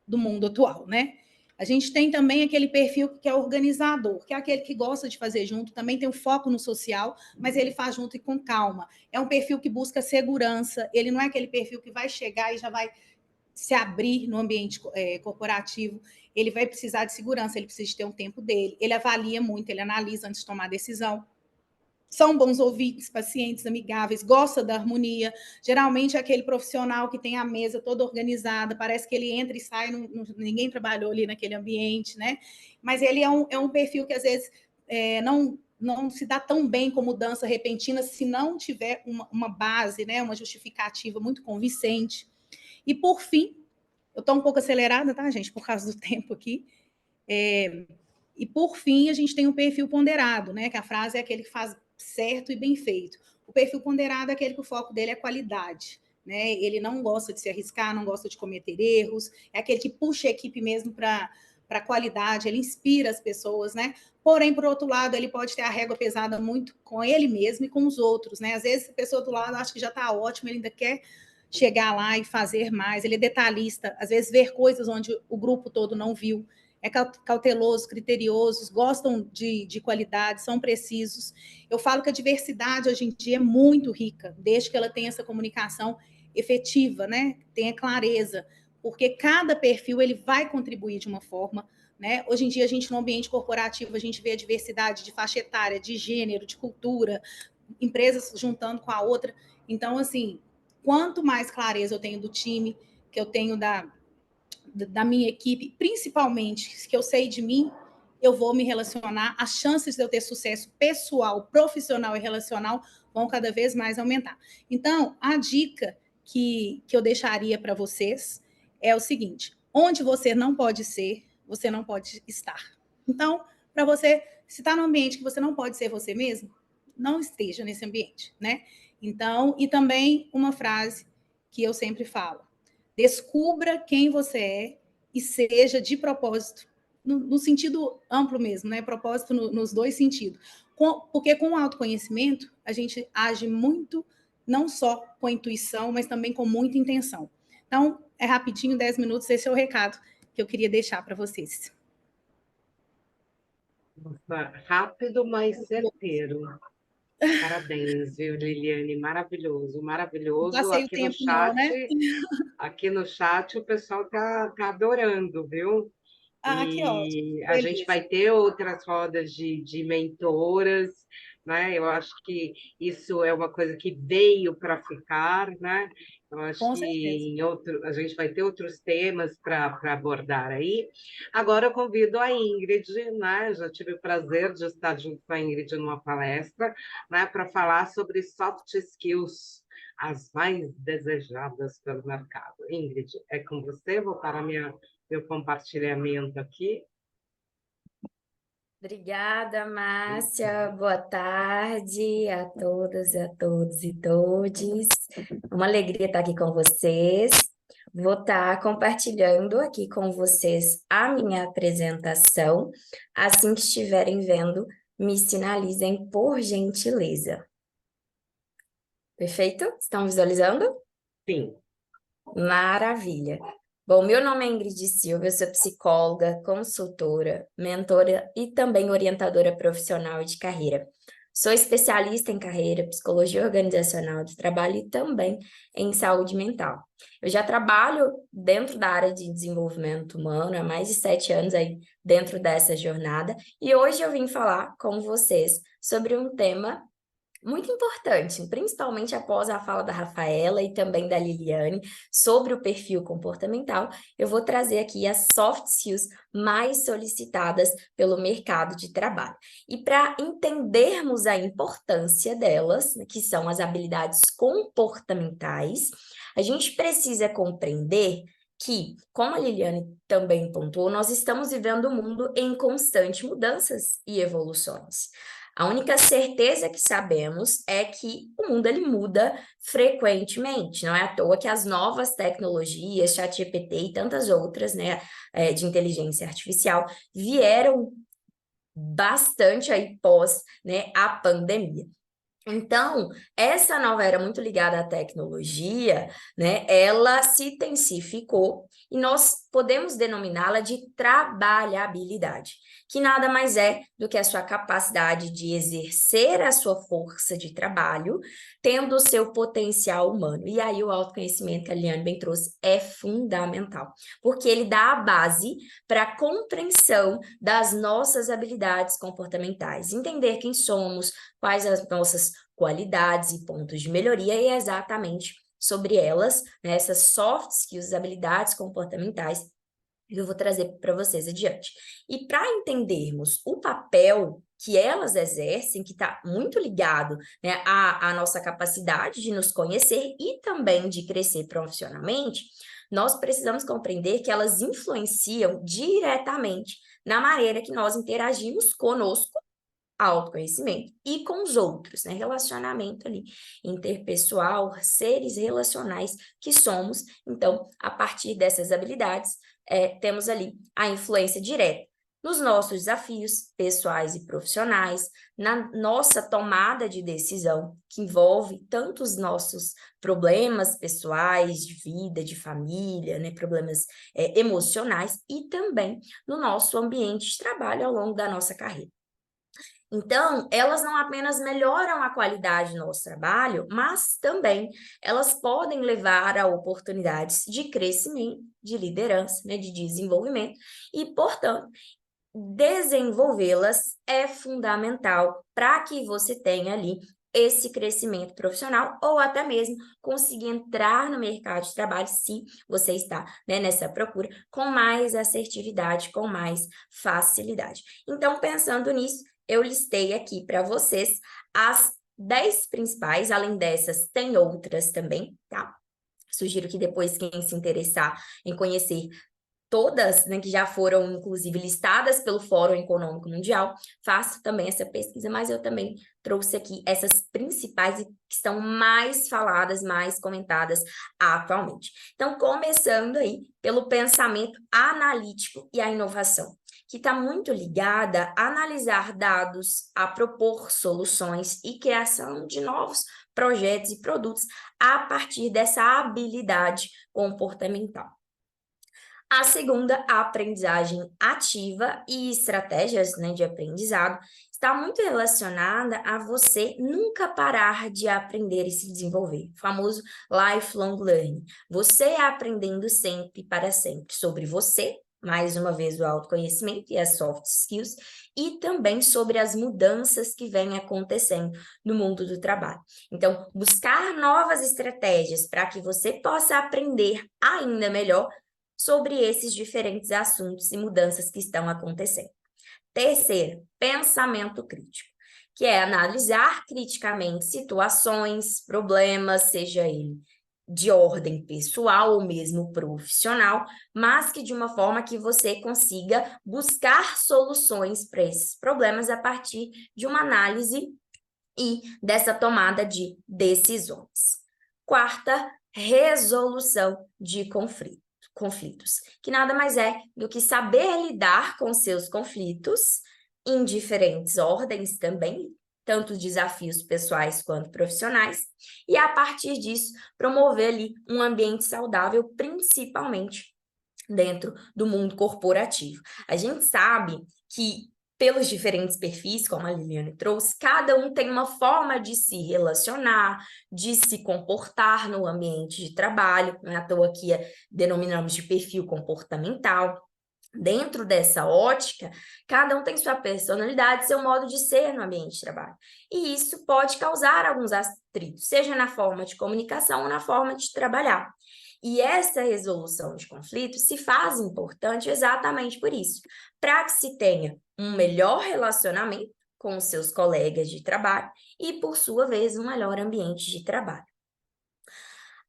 do mundo atual, né? A gente tem também aquele perfil que é organizador, que é aquele que gosta de fazer junto, também tem um foco no social, mas ele faz junto e com calma. É um perfil que busca segurança, ele não é aquele perfil que vai chegar e já vai se abrir no ambiente corporativo, ele vai precisar de segurança, ele precisa de ter um tempo dele, ele avalia muito, ele analisa antes de tomar decisão. São bons ouvintes, pacientes, amigáveis, gosta da harmonia. Geralmente é aquele profissional que tem a mesa toda organizada, parece que ele entra e sai, ninguém trabalhou ali naquele ambiente, né? Mas ele é um perfil que às vezes não se dá tão bem com mudança repentina se não tiver uma base, né? Uma justificativa muito convincente. E por fim, eu estou um pouco acelerada, tá, gente, por causa do tempo aqui. E por fim, a gente tem um perfil ponderado, né? Que a frase é aquele que faz certo e bem feito. O perfil ponderado é aquele que o foco dele é qualidade, né? Ele não gosta de se arriscar, não gosta de cometer erros, é aquele que puxa a equipe mesmo para a qualidade, ele inspira as pessoas, né? Porém, por outro lado, ele pode ter a régua pesada muito com ele mesmo e com os outros, né? Às vezes a pessoa do lado acha que já está ótimo, ele ainda quer chegar lá e fazer mais, ele é detalhista, às vezes ver coisas onde o grupo todo não viu. É cauteloso, criteriosos, gostam de qualidade, são precisos. Eu falo que a diversidade hoje em dia é muito rica, desde que ela tenha essa comunicação efetiva, né? Tenha clareza, porque cada perfil ele vai contribuir de uma forma, né? Hoje em dia, a gente, no ambiente corporativo, a gente vê a diversidade de faixa etária, de gênero, de cultura, empresas juntando com a outra. Então, assim, quanto mais clareza eu tenho do time, que eu tenho da minha equipe, principalmente, que eu sei de mim, eu vou me relacionar, as chances de eu ter sucesso pessoal, profissional e relacional vão cada vez mais aumentar. Então, a dica que eu deixaria para vocês é o seguinte: onde você não pode ser, você não pode estar. Então, para você, se está num ambiente que você não pode ser você mesmo, não esteja nesse ambiente, né? Então, e também uma frase que eu sempre falo: descubra quem você é e seja de propósito, no sentido amplo mesmo, né? Propósito nos dois sentidos. Porque com o autoconhecimento, a gente age muito, não só com a intuição, mas também com muita intenção. Então, é rapidinho, 10 minutos, esse é o recado que eu queria deixar para vocês. Nossa, rápido, mas certeiro. Parabéns, viu, Liliane? Maravilhoso, Não maravilhoso. passei o tempo, não, né? Aqui no chat o pessoal tá adorando, viu? Ah, que ótimo. E a gente Feliz. vai ter outras rodas de mentoras, né? Eu acho que isso é uma coisa que veio para ficar, né? Eu acho Com que certeza. a gente vai ter outros temas para abordar aí. Agora eu convido a Ingrid, né? Já tive o prazer de estar junto com a Ingrid numa palestra, né? Para falar sobre soft skills, as mais desejadas pelo mercado. Ingrid, é com você, vou parar meu compartilhamento aqui. Obrigada, Márcia. Boa tarde a todas, a todos e todes. Uma alegria estar aqui com vocês. Vou estar compartilhando aqui com vocês a minha apresentação. Assim que estiverem vendo, me sinalizem por gentileza. Perfeito? Estão visualizando? Sim. Maravilha. Bom, meu nome é Ingrid Silva, eu sou psicóloga, consultora, mentora e também orientadora profissional e de carreira. Sou especialista em carreira, psicologia organizacional do trabalho e também em saúde mental. Eu já trabalho dentro da área de desenvolvimento humano há mais de 7 anos aí dentro dessa jornada e hoje eu vim falar com vocês sobre um tema muito importante, principalmente após a fala da Rafaela e também da Liliane sobre o perfil comportamental, eu vou trazer aqui as soft skills mais solicitadas pelo mercado de trabalho. E para entendermos a importância delas, que são as habilidades comportamentais, a gente precisa compreender que, como a Liliane também pontuou, nós estamos vivendo um mundo em constante mudanças e evoluções. A única certeza que sabemos é que o mundo ele muda frequentemente, não é à toa que as novas tecnologias, ChatGPT e tantas outras, né, de inteligência artificial, vieram bastante aí pós, né, a pandemia. Então, essa nova era muito ligada à tecnologia, né? Ela se intensificou e nós podemos denominá-la de trabalhabilidade, que nada mais é do que a sua capacidade de exercer a sua força de trabalho, tendo o seu potencial humano. E aí o autoconhecimento que a Liane bem trouxe é fundamental, porque ele dá a base para a compreensão das nossas habilidades comportamentais, entender quem somos, quais as nossas qualidades e pontos de melhoria, e é exatamente sobre elas, né, essas soft skills, habilidades comportamentais, que eu vou trazer para vocês adiante. E para entendermos o papel que elas exercem, que está muito ligado, né, à nossa capacidade de nos conhecer e também de crescer profissionalmente, nós precisamos compreender que elas influenciam diretamente na maneira que nós interagimos conosco, autoconhecimento, e com os outros, né? Relacionamento ali interpessoal, seres relacionais que somos. Então, a partir dessas habilidades, temos ali a influência direta nos nossos desafios pessoais e profissionais, na nossa tomada de decisão, que envolve tanto os nossos problemas pessoais, de vida, de família, né? Problemas emocionais, e também no nosso ambiente de trabalho ao longo da nossa carreira. Então, elas não apenas melhoram a qualidade do nosso trabalho, mas também elas podem levar a oportunidades de crescimento, de liderança, né, de desenvolvimento, e, portanto, desenvolvê-las é fundamental para que você tenha ali esse crescimento profissional ou até mesmo conseguir entrar no mercado de trabalho se você está, né, nessa procura com mais assertividade, com mais facilidade. Então, pensando nisso, eu listei aqui para vocês as 10 principais, além dessas, tem outras também, tá? Sugiro que depois, quem se interessar em conhecer todas, né, que já foram, inclusive, listadas pelo Fórum Econômico Mundial, faço também essa pesquisa, mas eu também trouxe aqui essas principais e que estão mais faladas, mais comentadas atualmente. Então, começando aí pelo pensamento analítico e a inovação, que está muito ligada a analisar dados, a propor soluções e criação de novos projetos e produtos a partir dessa habilidade comportamental. A segunda, a aprendizagem ativa e estratégias, né, de aprendizado, está muito relacionada a você nunca parar de aprender e se desenvolver, o famoso lifelong learning. Você aprendendo sempre para sempre sobre você, mais uma vez o autoconhecimento e as soft skills, e também sobre as mudanças que vêm acontecendo no mundo do trabalho. Então, buscar novas estratégias para que você possa aprender ainda melhor sobre esses diferentes assuntos e mudanças que estão acontecendo. Terceiro, pensamento crítico, que é analisar criticamente situações, problemas, seja ele de ordem pessoal ou mesmo profissional, mas que de uma forma que você consiga buscar soluções para esses problemas a partir de uma análise e dessa tomada de decisões. Quarta, resolução de conflitos, que nada mais é do que saber lidar com seus conflitos em diferentes ordens também, tanto desafios pessoais quanto profissionais, e a partir disso promover ali um ambiente saudável, principalmente dentro do mundo corporativo. A gente sabe que pelos diferentes perfis, como a Liliane trouxe, cada um tem uma forma de se relacionar, de se comportar no ambiente de trabalho, não é à toa que denominamos de perfil comportamental. Dentro dessa ótica, cada um tem sua personalidade, seu modo de ser no ambiente de trabalho. E isso pode causar alguns atritos, seja na forma de comunicação ou na forma de trabalhar. E essa resolução de conflitos se faz importante exatamente por isso, para que se tenha um melhor relacionamento com os seus colegas de trabalho e, por sua vez, um melhor ambiente de trabalho.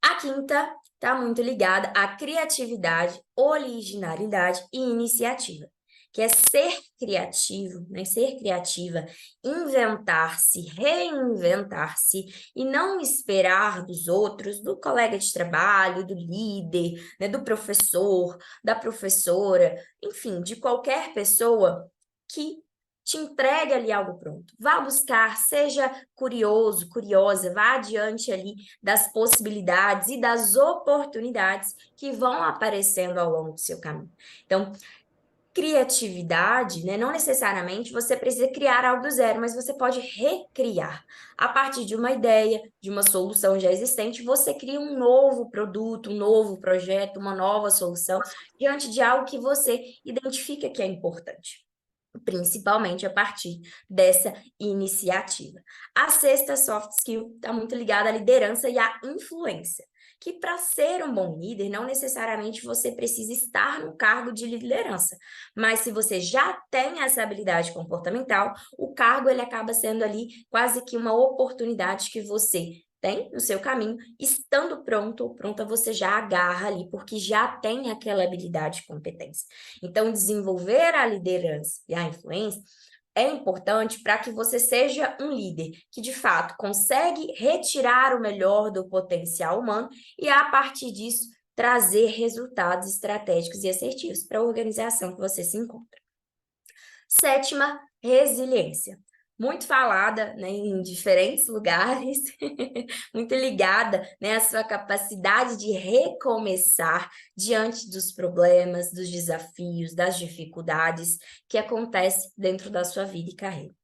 A quinta está muito ligada à criatividade, originalidade e iniciativa, que é ser criativo, né? Ser criativa, inventar-se, reinventar-se e não esperar dos outros, do colega de trabalho, do líder, né? Do professor, da professora, enfim, de qualquer pessoa que te entregue ali algo pronto. Vá buscar, seja curioso, curiosa, vá adiante ali das possibilidades e das oportunidades que vão aparecendo ao longo do seu caminho. Então, criatividade, né? Não necessariamente você precisa criar algo do zero, mas você pode recriar. A partir de uma ideia, de uma solução já existente, você cria um novo produto, um novo projeto, uma nova solução, diante de algo que você identifica que é importante, principalmente a partir dessa iniciativa. A sexta soft skill está muito ligada à liderança e à influência, que para ser um bom líder, não necessariamente você precisa estar no cargo de liderança, mas se você já tem essa habilidade comportamental, o cargo ele acaba sendo ali quase que uma oportunidade que você tem no seu caminho, estando pronto ou pronta, você já agarra ali, porque já tem aquela habilidade e competência. Então, desenvolver a liderança e a influência é importante para que você seja um líder que, de fato, consegue retirar o melhor do potencial humano e, a partir disso, trazer resultados estratégicos e assertivos para a organização que você se encontra. Sétima, resiliência. Muito falada, né, em diferentes lugares, muito ligada, né, à sua capacidade de recomeçar diante dos problemas, dos desafios, das dificuldades que acontecem dentro da sua vida e carreira.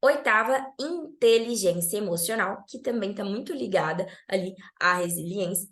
Oitava, inteligência emocional, que também está muito ligada ali à resiliência,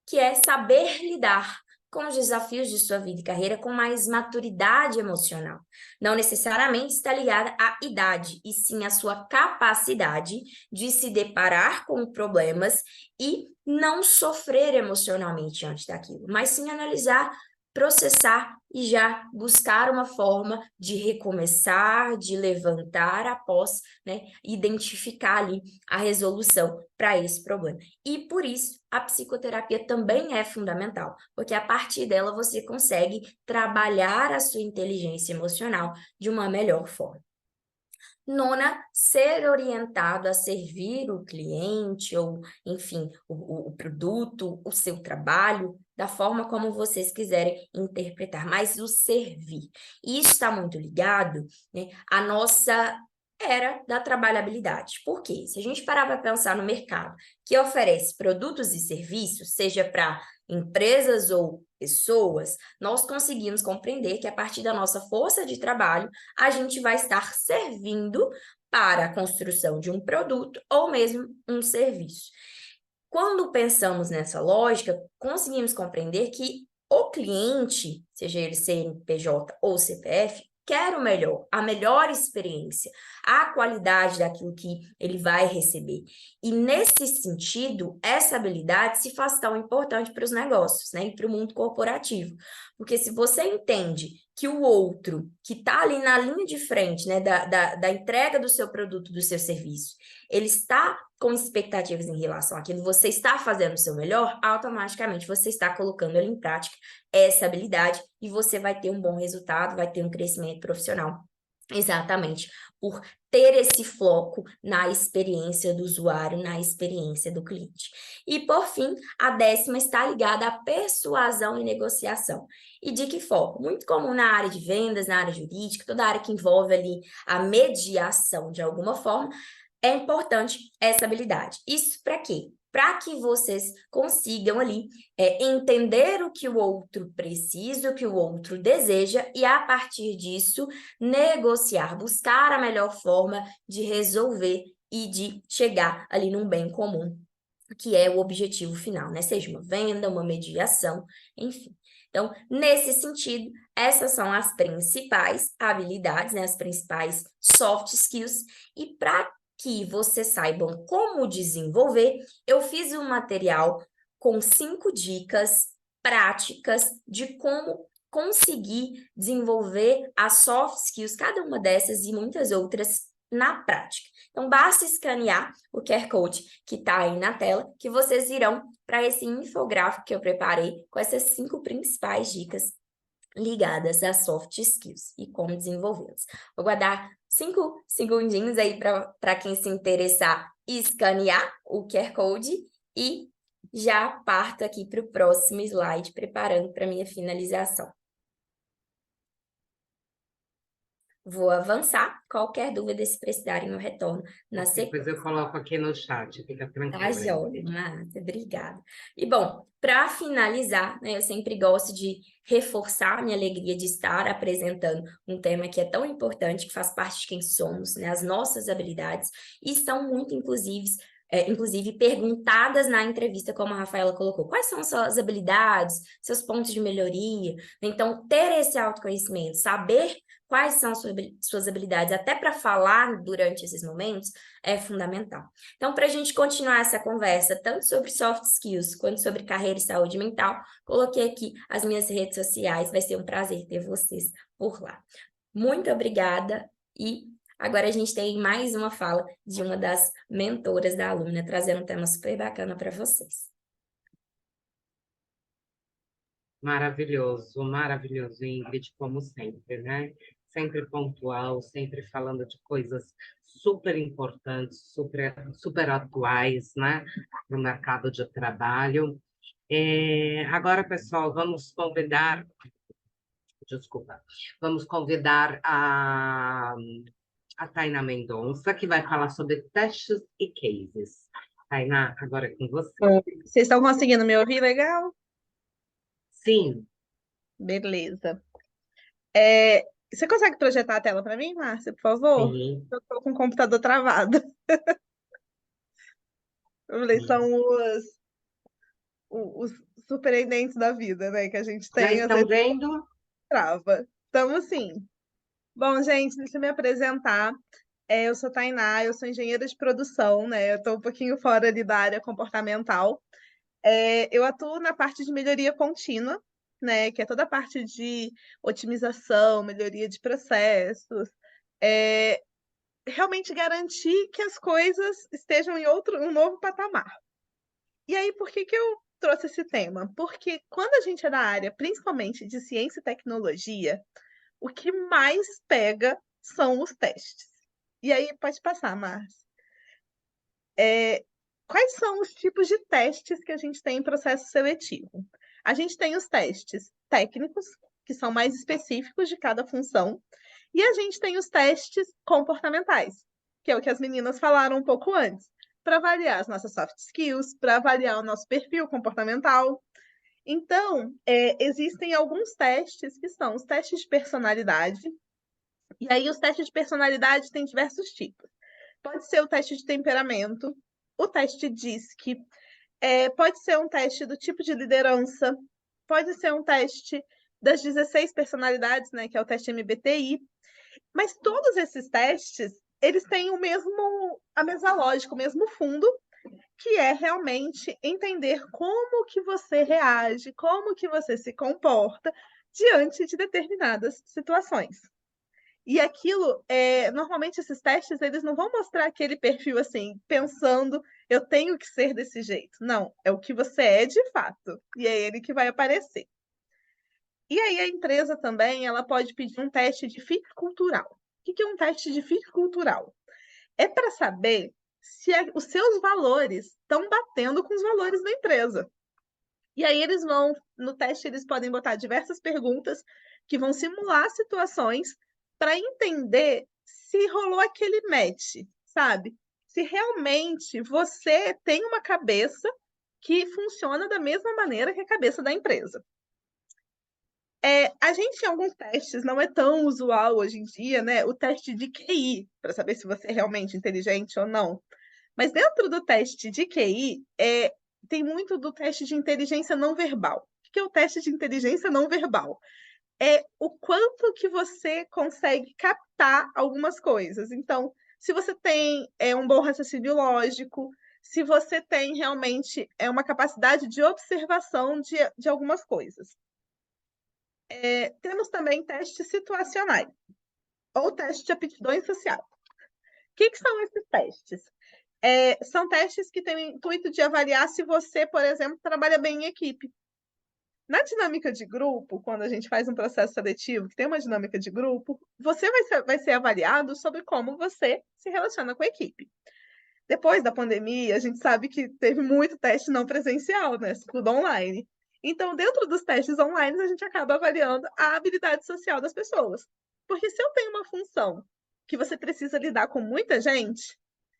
que é saber lidar com os desafios de sua vida e carreira com mais maturidade emocional. Não necessariamente está ligada à idade, e sim à sua capacidade de se deparar com problemas e não sofrer emocionalmente diante daquilo, mas sim analisar, processar e já buscar uma forma de recomeçar, de levantar após, né, identificar ali a resolução para esse problema. E por isso, a psicoterapia também é fundamental, porque a partir dela você consegue trabalhar a sua inteligência emocional de uma melhor forma. Nona, ser orientado a servir o cliente ou, enfim, o produto, o seu trabalho, da forma como vocês quiserem interpretar, mas o servir. E isso está muito ligado, né, à nossa era da trabalhabilidade. Por quê? Se a gente parar para pensar no mercado que oferece produtos e serviços, seja para empresas ou pessoas, nós conseguimos compreender que a partir da nossa força de trabalho, a gente vai estar servindo para a construção de um produto ou mesmo um serviço. Quando pensamos nessa lógica, conseguimos compreender que o cliente, seja ele CNPJ ou CPF, quer o melhor, a melhor experiência, a qualidade daquilo que ele vai receber. E nesse sentido, essa habilidade se faz tão importante para os negócios, né, e para o mundo corporativo. Porque se você entende que o outro, que está ali na linha de frente, né, da entrega do seu produto, do seu serviço, ele está com expectativas em relação àquilo, você está fazendo o seu melhor, automaticamente você está colocando ali em prática essa habilidade e você vai ter um bom resultado, vai ter um crescimento profissional. Exatamente, por ter esse foco na experiência do usuário, na experiência do cliente. E, por fim, a 10ª está ligada à persuasão e negociação. E de que foco? Muito comum na área de vendas, na área jurídica, toda área que envolve ali a mediação de alguma forma, é importante essa habilidade. Isso para quê? Para que vocês consigam ali entender o que o outro precisa, o que o outro deseja, e a partir disso, negociar, buscar a melhor forma de resolver e de chegar ali num bem comum, que é o objetivo final, né? Seja uma venda, uma mediação, enfim. Então, nesse sentido, essas são as principais habilidades, né? As principais soft skills, e para que vocês saibam como desenvolver, eu fiz um material com 5 dicas práticas de como conseguir desenvolver as soft skills, cada uma dessas e muitas outras na prática. Então, basta escanear o QR Code que está aí na tela, que vocês irão para esse infográfico que eu preparei com essas 5 principais dicas ligadas a soft skills e como desenvolvê-las. Vou guardar 5 segundinhos aí para quem se interessar escanear o QR Code e já parto aqui para o próximo slide, preparando para a minha finalização. Vou avançar. Qualquer dúvida, se precisarem, eu retorno na sequência. Depois eu coloco aqui no chat, fica tranquilo. Tá, joia, Márcia, obrigada. E, bom, para finalizar, né, eu sempre gosto de reforçar a minha alegria de estar apresentando um tema que é tão importante, que faz parte de quem somos, né, as nossas habilidades, e são muito, inclusive, perguntadas na entrevista, como a Rafaela colocou. Quais são suas habilidades, seus pontos de melhoria? Então, ter esse autoconhecimento, saber quais são suas habilidades, até para falar durante esses momentos, é fundamental. Então, para a gente continuar essa conversa, tanto sobre soft skills, quanto sobre carreira e saúde mental, coloquei aqui as minhas redes sociais, vai ser um prazer ter vocês por lá. Muito obrigada, e agora a gente tem mais uma fala de uma das mentoras da aluna, trazendo um tema super bacana para vocês. Maravilhoso, maravilhoso, Ingrid, como sempre, né? Sempre pontual, sempre falando de coisas super importantes, super atuais, né? No mercado de trabalho. Agora, pessoal, vamos convidar a Tainá Mendonça, que vai falar sobre testes e cases. Tainá, agora é com você. Vocês estão conseguindo me ouvir legal? Sim, Beleza. Você consegue projetar a tela para mim, Márcia, por favor? sim. Eu estou com o computador travado. Vamos ver, são os surpreendentes da vida, né? Que a gente Já tem, às estão vezes, vendo? trava. Então, assim. Bom, gente, deixa eu me apresentar. Eu sou Tainá, eu sou engenheira de produção, né? Eu estou um pouquinho fora ali da área comportamental. Eu atuo na parte de melhoria contínua, né? Que é toda a parte de otimização, melhoria de processos, realmente garantir que as coisas estejam em um novo patamar. E aí, por que eu trouxe esse tema? Porque quando a gente é da área, principalmente de ciência e tecnologia, o que mais pega são os testes. E aí, pode passar, Márcia. Quais são os tipos de testes que a gente tem em processo seletivo? A gente tem os testes técnicos, que são mais específicos de cada função, e a gente tem os testes comportamentais, que é o que as meninas falaram um pouco antes, para avaliar as nossas soft skills, para avaliar o nosso perfil comportamental. Então, existem alguns testes que são os testes de personalidade, e aí os testes de personalidade têm diversos tipos. Pode ser o teste de temperamento, o teste DISC, pode ser um teste do tipo de liderança, pode ser um teste das 16 personalidades, né, que é o teste MBTI. Mas todos esses testes, eles têm a mesma lógica, o mesmo fundo, que é realmente entender como que você reage, como que você se comporta diante de determinadas situações. E aquilo, normalmente esses testes, eles não vão mostrar aquele perfil assim, pensando, eu tenho que ser desse jeito. Não, é o que você é de fato. E é ele que vai aparecer. E aí a empresa também, ela pode pedir um teste de fit cultural. O que é um teste de fit cultural? É para saber se os seus valores estão batendo com os valores da empresa. E aí no teste, eles podem botar diversas perguntas que vão simular situações para entender se rolou aquele match, sabe? Se realmente você tem uma cabeça que funciona da mesma maneira que a cabeça da empresa. A gente, em alguns testes, não é tão usual hoje em dia, né? O teste de QI, para saber se você é realmente inteligente ou não. Mas dentro do teste de QI, tem muito do teste de inteligência não verbal. O que é o teste de inteligência não verbal? É o quanto que você consegue captar algumas coisas. Então, se você tem um bom raciocínio lógico, se você tem realmente uma capacidade de observação de algumas coisas. Temos também testes situacionais, ou teste de aptidão social. O que são esses testes? São testes que têm o intuito de avaliar se você, por exemplo, trabalha bem em equipe. Na dinâmica de grupo, quando a gente faz um processo seletivo que tem uma dinâmica de grupo, você vai ser avaliado sobre como você se relaciona com a equipe. Depois da pandemia, a gente sabe que teve muito teste não presencial, né? Tudo online. Então, dentro dos testes online, a gente acaba avaliando a habilidade social das pessoas. Porque se eu tenho uma função que você precisa lidar com muita gente,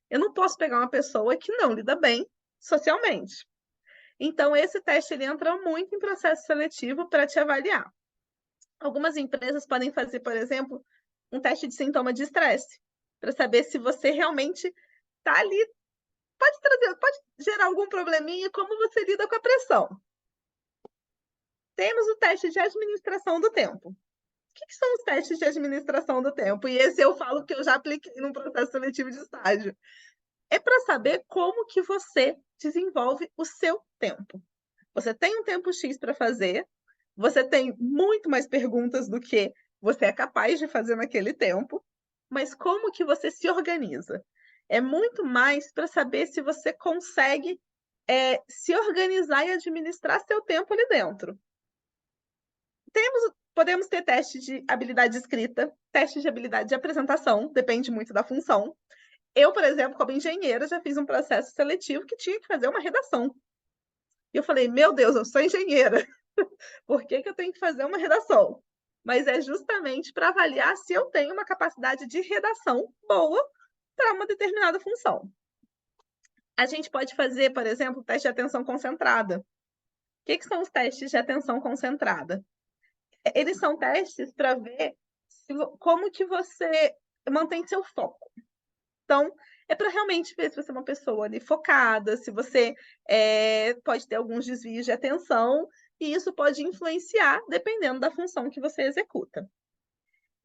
eu não posso pegar uma pessoa que não lida bem socialmente. Então, esse teste ele entra muito em processo seletivo para te avaliar. Algumas empresas podem fazer, por exemplo, um teste de sintoma de estresse, para saber se você realmente está ali. Pode gerar algum probleminha, como você lida com a pressão. Temos o teste de administração do tempo. O que são os testes de administração do tempo? E esse eu falo que eu já apliquei num processo seletivo de estágio. É para saber como que você desenvolve o seu tempo. Você tem um tempo X para fazer, você tem muito mais perguntas do que você é capaz de fazer naquele tempo, mas como que você se organiza? É muito mais para saber se você consegue se organizar e administrar seu tempo ali dentro. Podemos ter teste de habilidade de escrita, teste de habilidade de apresentação, depende muito da função. Eu, por exemplo, como engenheira, já fiz um processo seletivo que tinha que fazer uma redação. E eu falei, meu Deus, eu sou engenheira. Por que eu tenho que fazer uma redação? Mas é justamente para avaliar se eu tenho uma capacidade de redação boa para uma determinada função. A gente pode fazer, por exemplo, teste de atenção concentrada. O que são os testes de atenção concentrada? Eles são testes para ver como que você mantém seu foco. Então, é para realmente ver se você é uma pessoa ali focada, se você pode ter alguns desvios de atenção, e isso pode influenciar dependendo da função que você executa.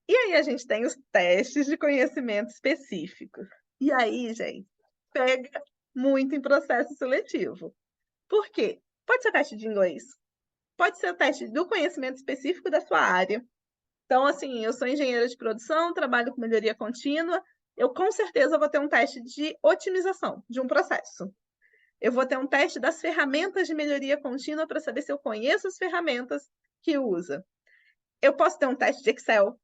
E aí a gente tem os testes de conhecimento específicos. E aí, gente, pega muito em processo seletivo. Por quê? Pode ser teste de inglês, pode ser o teste do conhecimento específico da sua área. Então, assim, eu sou engenheira de produção, trabalho com melhoria contínua, eu com certeza vou ter um teste de otimização de um processo. Eu vou ter um teste das ferramentas de melhoria contínua para saber se eu conheço as ferramentas que usa. Eu posso ter um teste de Excel.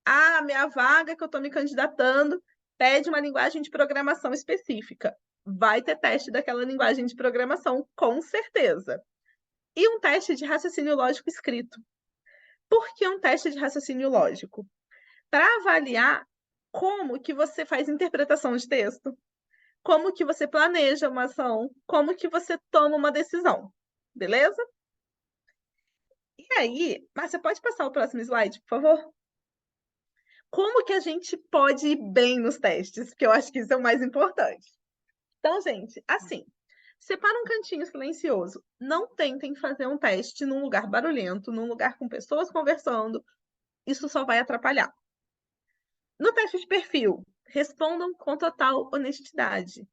Ah, minha vaga que eu estou me candidatando pede uma linguagem de programação específica. Vai ter teste daquela linguagem de programação, com certeza. E um teste de raciocínio lógico escrito. Por que um teste de raciocínio lógico? Para avaliar como que você faz interpretação de texto, como que você planeja uma ação, como que você toma uma decisão, beleza? E aí, Márcia, pode passar o próximo slide, por favor? Como que a gente pode ir bem nos testes? Porque eu acho que isso é o mais importante. Então, gente, assim, separa um cantinho silencioso. Não tentem fazer um teste num lugar barulhento, num lugar com pessoas conversando. Isso só vai atrapalhar. No teste de perfil, respondam com total honestidade.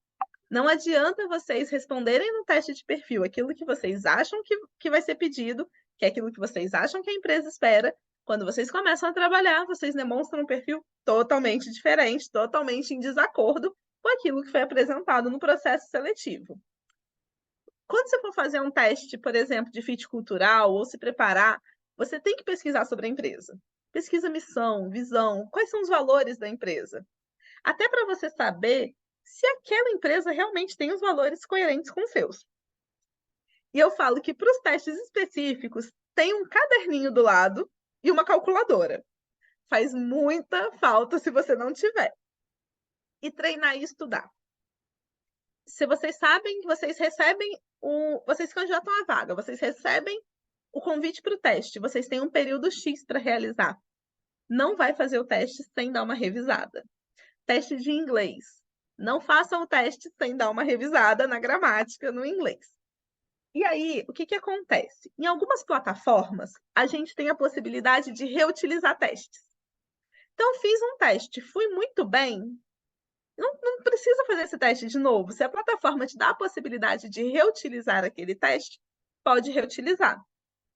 Não adianta vocês responderem no teste de perfil aquilo que vocês acham que vai ser pedido, que é aquilo que vocês acham que a empresa espera. Quando vocês começam a trabalhar, vocês demonstram um perfil totalmente diferente, totalmente em desacordo com aquilo que foi apresentado no processo seletivo. Quando você for fazer um teste, por exemplo, de fit cultural ou se preparar, você tem que pesquisar sobre a empresa. Pesquisa missão, visão, quais são os valores da empresa. Até para você saber se aquela empresa realmente tem os valores coerentes com os seus. E eu falo que para os testes específicos, tem um caderninho do lado e uma calculadora. Faz muita falta se você não tiver. E treinar e estudar. Se vocês sabem que vocês recebem, vocês candidatam à vaga, vocês recebem o convite para o teste, vocês têm um período X para realizar. Não vai fazer o teste sem dar uma revisada. Teste de inglês. Não façam o teste sem dar uma revisada na gramática no inglês. E aí, o que que acontece? Em algumas plataformas, a gente tem a possibilidade de reutilizar testes. Então, fiz um teste, fui muito bem, não precisa fazer esse teste de novo. Se a plataforma te dá a possibilidade de reutilizar aquele teste, pode reutilizar.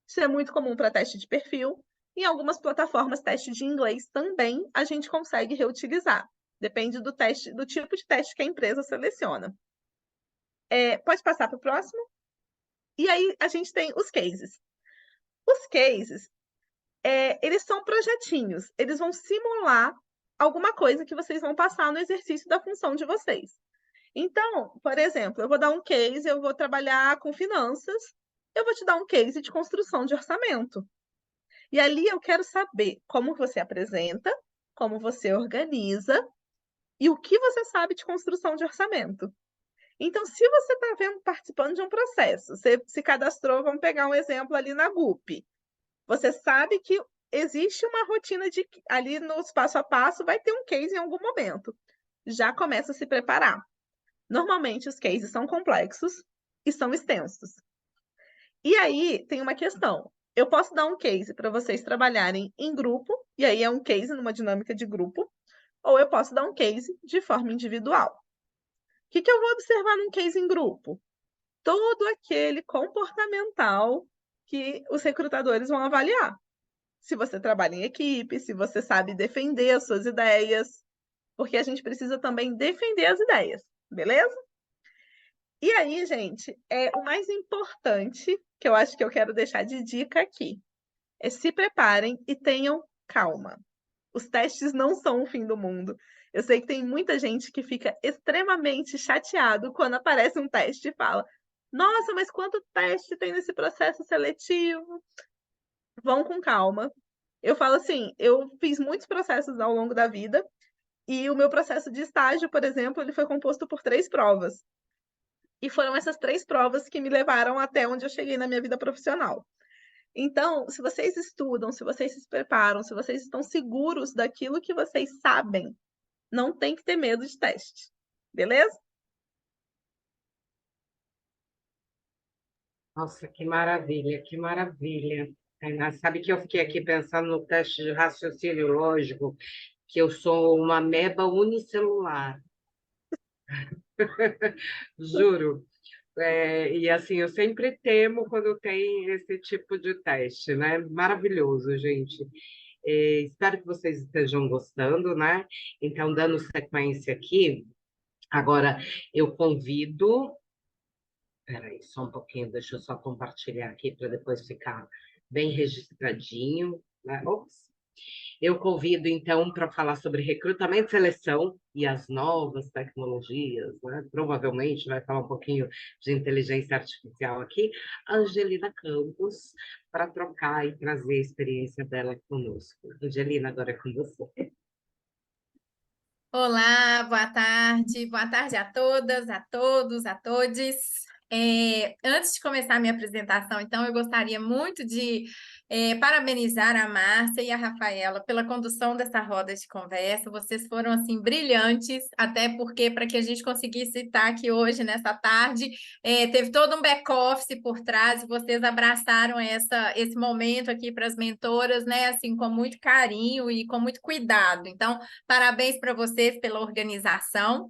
Isso é muito comum para teste de perfil. Em algumas plataformas, teste de inglês também a gente consegue reutilizar. Depende do teste, do tipo de teste que a empresa seleciona. Pode passar para o próximo? E aí a gente tem os cases. Os cases, eles são projetinhos. Eles vão simular alguma coisa que vocês vão passar no exercício da função de vocês. Então, por exemplo, eu vou dar um case, eu vou trabalhar com finanças, eu vou te dar um case de construção de orçamento. E ali eu quero saber como você apresenta, como você organiza e o que você sabe de construção de orçamento. Então, se você está participando de um processo, você se cadastrou, vamos pegar um exemplo ali na GUP. Você sabe que existe uma rotina ali no passo a passo, vai ter um case em algum momento. Já começa a se preparar. Normalmente, os cases são complexos e são extensos. E aí, tem uma questão. Eu posso dar um case para vocês trabalharem em grupo, e aí é um case numa dinâmica de grupo, ou eu posso dar um case de forma individual. O que eu vou observar num case em grupo? Todo aquele comportamental que os recrutadores vão avaliar. Se você trabalha em equipe, se você sabe defender as suas ideias, porque a gente precisa também defender as ideias, beleza? E aí, gente, o mais importante que eu acho que eu quero deixar de dica aqui é se preparem e tenham calma. Os testes não são o fim do mundo. Eu sei que tem muita gente que fica extremamente chateado quando aparece um teste e fala: nossa, mas quanto teste tem nesse processo seletivo? Vão com calma. Eu falo assim, eu fiz muitos processos ao longo da vida e o meu processo de estágio, por exemplo, ele foi composto por 3 provas. E foram essas 3 provas que me levaram até onde eu cheguei na minha vida profissional. Então, se vocês estudam, se vocês se preparam, se vocês estão seguros daquilo que vocês sabem, não tem que ter medo de teste. beleza? Nossa, que maravilha, que maravilha. Tainá, sabe que eu fiquei aqui pensando no teste de raciocínio lógico, que eu sou uma ameba unicelular, juro. E assim, eu sempre temo quando tem esse tipo de teste, né? Maravilhoso, gente. Espero que vocês estejam gostando, né? Então, dando sequência aqui, agora eu convido. Peraí, só um pouquinho, deixa eu só compartilhar aqui para depois ficar bem registradinho, né? Ops. Eu convido, então, para falar sobre recrutamento e seleção e as novas tecnologias, né? Provavelmente vai falar um pouquinho de inteligência artificial aqui, a Angelina Campos, para trocar e trazer a experiência dela conosco. Angelina, agora é com você. Olá, boa tarde a todas, a todos, a todes. Antes de começar a minha apresentação, então, eu gostaria muito de parabenizar a Márcia e a Rafaela pela condução dessa roda de conversa. Vocês foram, assim, brilhantes, até porque, para que a gente conseguisse estar aqui hoje, nessa tarde, teve todo um back-office por trás, e vocês abraçaram esse momento aqui para as mentoras, né, assim, com muito carinho e com muito cuidado. Então, parabéns para vocês pela organização.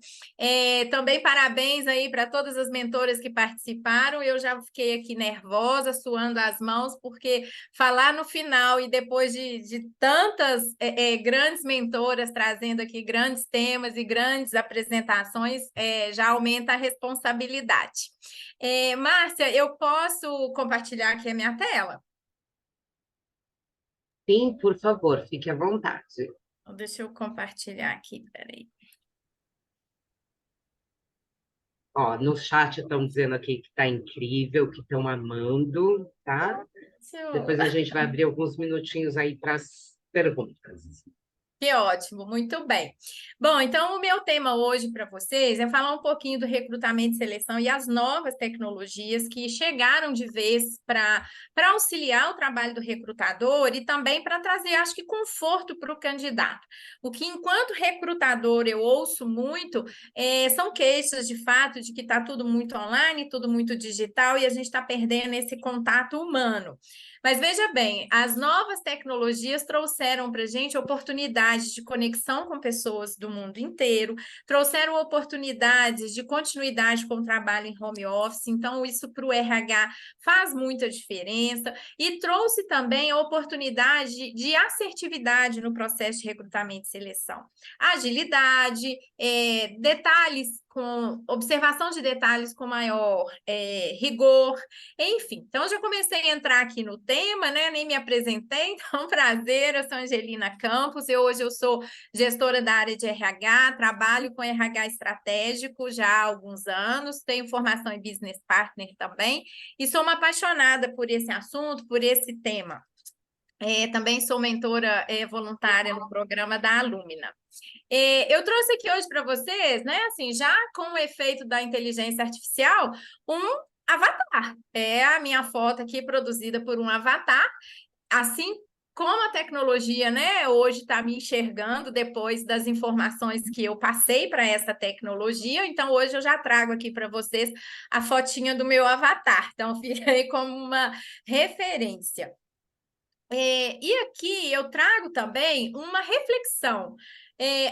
Também parabéns aí para todas as mentoras que participaram. Eu já fiquei aqui nervosa, suando as mãos, porque falar no final e depois de tantas grandes mentoras trazendo aqui grandes temas e grandes apresentações, já aumenta a responsabilidade. Márcia, eu posso compartilhar aqui a minha tela? Sim, por favor, fique à vontade. Então, deixa eu compartilhar aqui, peraí. Ó, no chat estão dizendo aqui que está incrível, que estão amando, tá? Depois a gente vai abrir alguns minutinhos aí para as perguntas. Que ótimo, muito bem. Bom, então o meu tema hoje para vocês é falar um pouquinho do recrutamento e seleção e as novas tecnologias que chegaram de vez para auxiliar o trabalho do recrutador e também para trazer, acho que, conforto para o candidato. O que, enquanto recrutador, eu ouço muito são queixas de fato de que está tudo muito online, tudo muito digital e a gente está perdendo esse contato humano. Mas veja bem, as novas tecnologias trouxeram para a gente oportunidades de conexão com pessoas do mundo inteiro, trouxeram oportunidades de continuidade com o trabalho em home office, então isso para o RH faz muita diferença, e trouxe também a oportunidade de assertividade no processo de recrutamento e seleção. Agilidade, detalhes com observação de detalhes com maior rigor, enfim. Então, eu já comecei a entrar aqui no tema, né? Nem me apresentei, então, prazer, eu sou Angelina Campos, hoje eu sou gestora da área de RH, trabalho com RH estratégico já há alguns anos, tenho formação em Business Partner também, e sou uma apaixonada por esse assunto, por esse tema. Também sou mentora voluntária no programa da Alumina. Eu trouxe aqui hoje para vocês, né, assim, já com o efeito da inteligência artificial, um avatar. É a minha foto aqui produzida por um avatar, assim como a tecnologia, né, hoje está me enxergando depois das informações que eu passei para essa tecnologia. Então, hoje eu já trago aqui para vocês a fotinha do meu avatar. Então, fica aí como uma referência. E aqui eu trago também uma reflexão.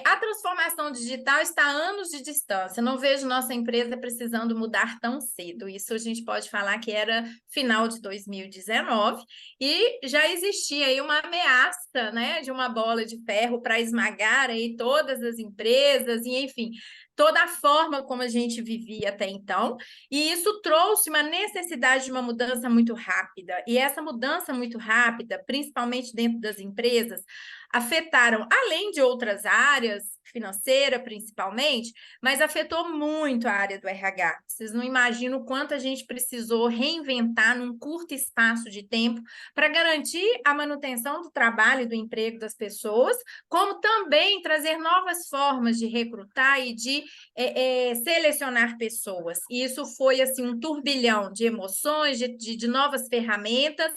A transformação digital está a anos de distância. Não vejo nossa empresa precisando mudar tão cedo. Isso a gente pode falar que era final de 2019 e já existia aí uma ameaça, né, de uma bola de ferro para esmagar aí todas as empresas e, enfim, toda a forma como a gente vivia até então, e isso trouxe uma necessidade de uma mudança muito rápida, e essa mudança muito rápida, principalmente dentro das empresas, afetaram, além de outras áreas, financeira principalmente, mas afetou muito a área do RH. Vocês não imaginam o quanto a gente precisou reinventar num curto espaço de tempo para garantir a manutenção do trabalho e do emprego das pessoas, como também trazer novas formas de recrutar e de selecionar pessoas. E isso foi assim um turbilhão de emoções, de novas ferramentas,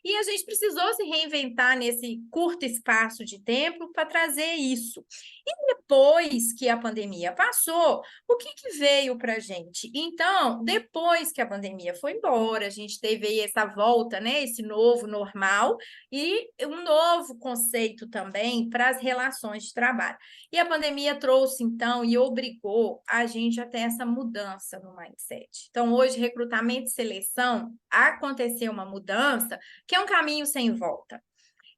e a gente precisou se reinventar nesse curto espaço espaço de tempo para trazer isso. E depois que a pandemia passou, o que veio para a gente? Então, depois que a pandemia foi embora, a gente teve aí essa volta, né, esse novo normal e um novo conceito também para as relações de trabalho. E a pandemia trouxe, então, e obrigou a gente a ter essa mudança no mindset. Então, hoje, recrutamento e seleção, aconteceu uma mudança que é um caminho sem volta.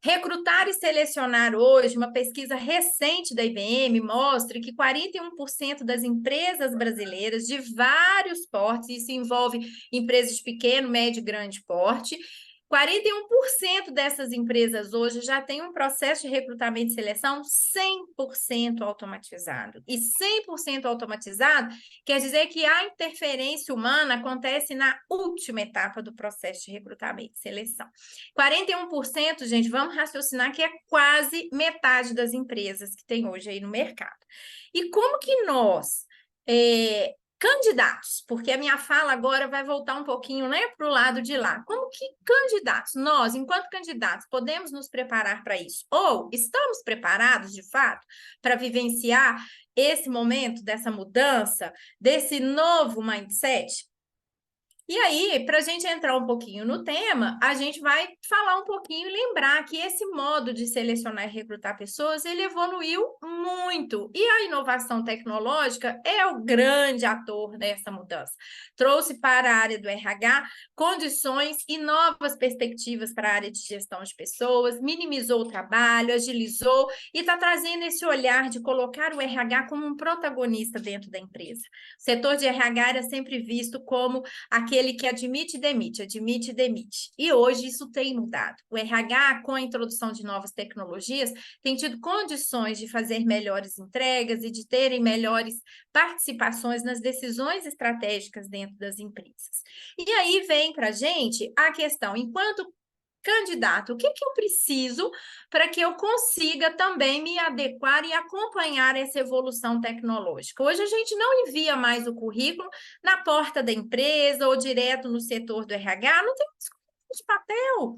Recrutar e selecionar hoje, uma pesquisa recente da IBM mostra que 41% das empresas brasileiras de vários portes, isso envolve empresas de pequeno, médio e grande porte, 41% dessas empresas hoje já têm um processo de recrutamento e seleção 100% automatizado. E 100% automatizado quer dizer que a interferência humana acontece na última etapa do processo de recrutamento e seleção. 41%, gente, vamos raciocinar que é quase metade das empresas que tem hoje aí no mercado. E como que nós... candidatos, porque a minha fala agora vai voltar um pouquinho, né, para o lado de lá. Como que candidatos, nós, enquanto candidatos, podemos nos preparar para isso? Ou estamos preparados, de fato, para vivenciar esse momento dessa mudança, desse novo mindset? E aí, para a gente entrar um pouquinho no tema, a gente vai falar um pouquinho e lembrar que esse modo de selecionar e recrutar pessoas, ele evoluiu muito. E a inovação tecnológica é o grande ator dessa mudança. Trouxe para a área do RH condições e novas perspectivas para a área de gestão de pessoas, minimizou o trabalho, agilizou e está trazendo esse olhar de colocar o RH como um protagonista dentro da empresa. O setor de RH era sempre visto como aquele que admite e demite, admite e demite. E hoje isso tem mudado. O RH, com a introdução de novas tecnologias, tem tido condições de fazer melhores entregas e de terem melhores participações nas decisões estratégicas dentro das empresas. E aí vem para a gente a questão, enquanto candidato, o que eu preciso para que eu consiga também me adequar e acompanhar essa evolução tecnológica? Hoje a gente não envia mais o currículo na porta da empresa ou direto no setor do RH, não tem mais currículo de papel,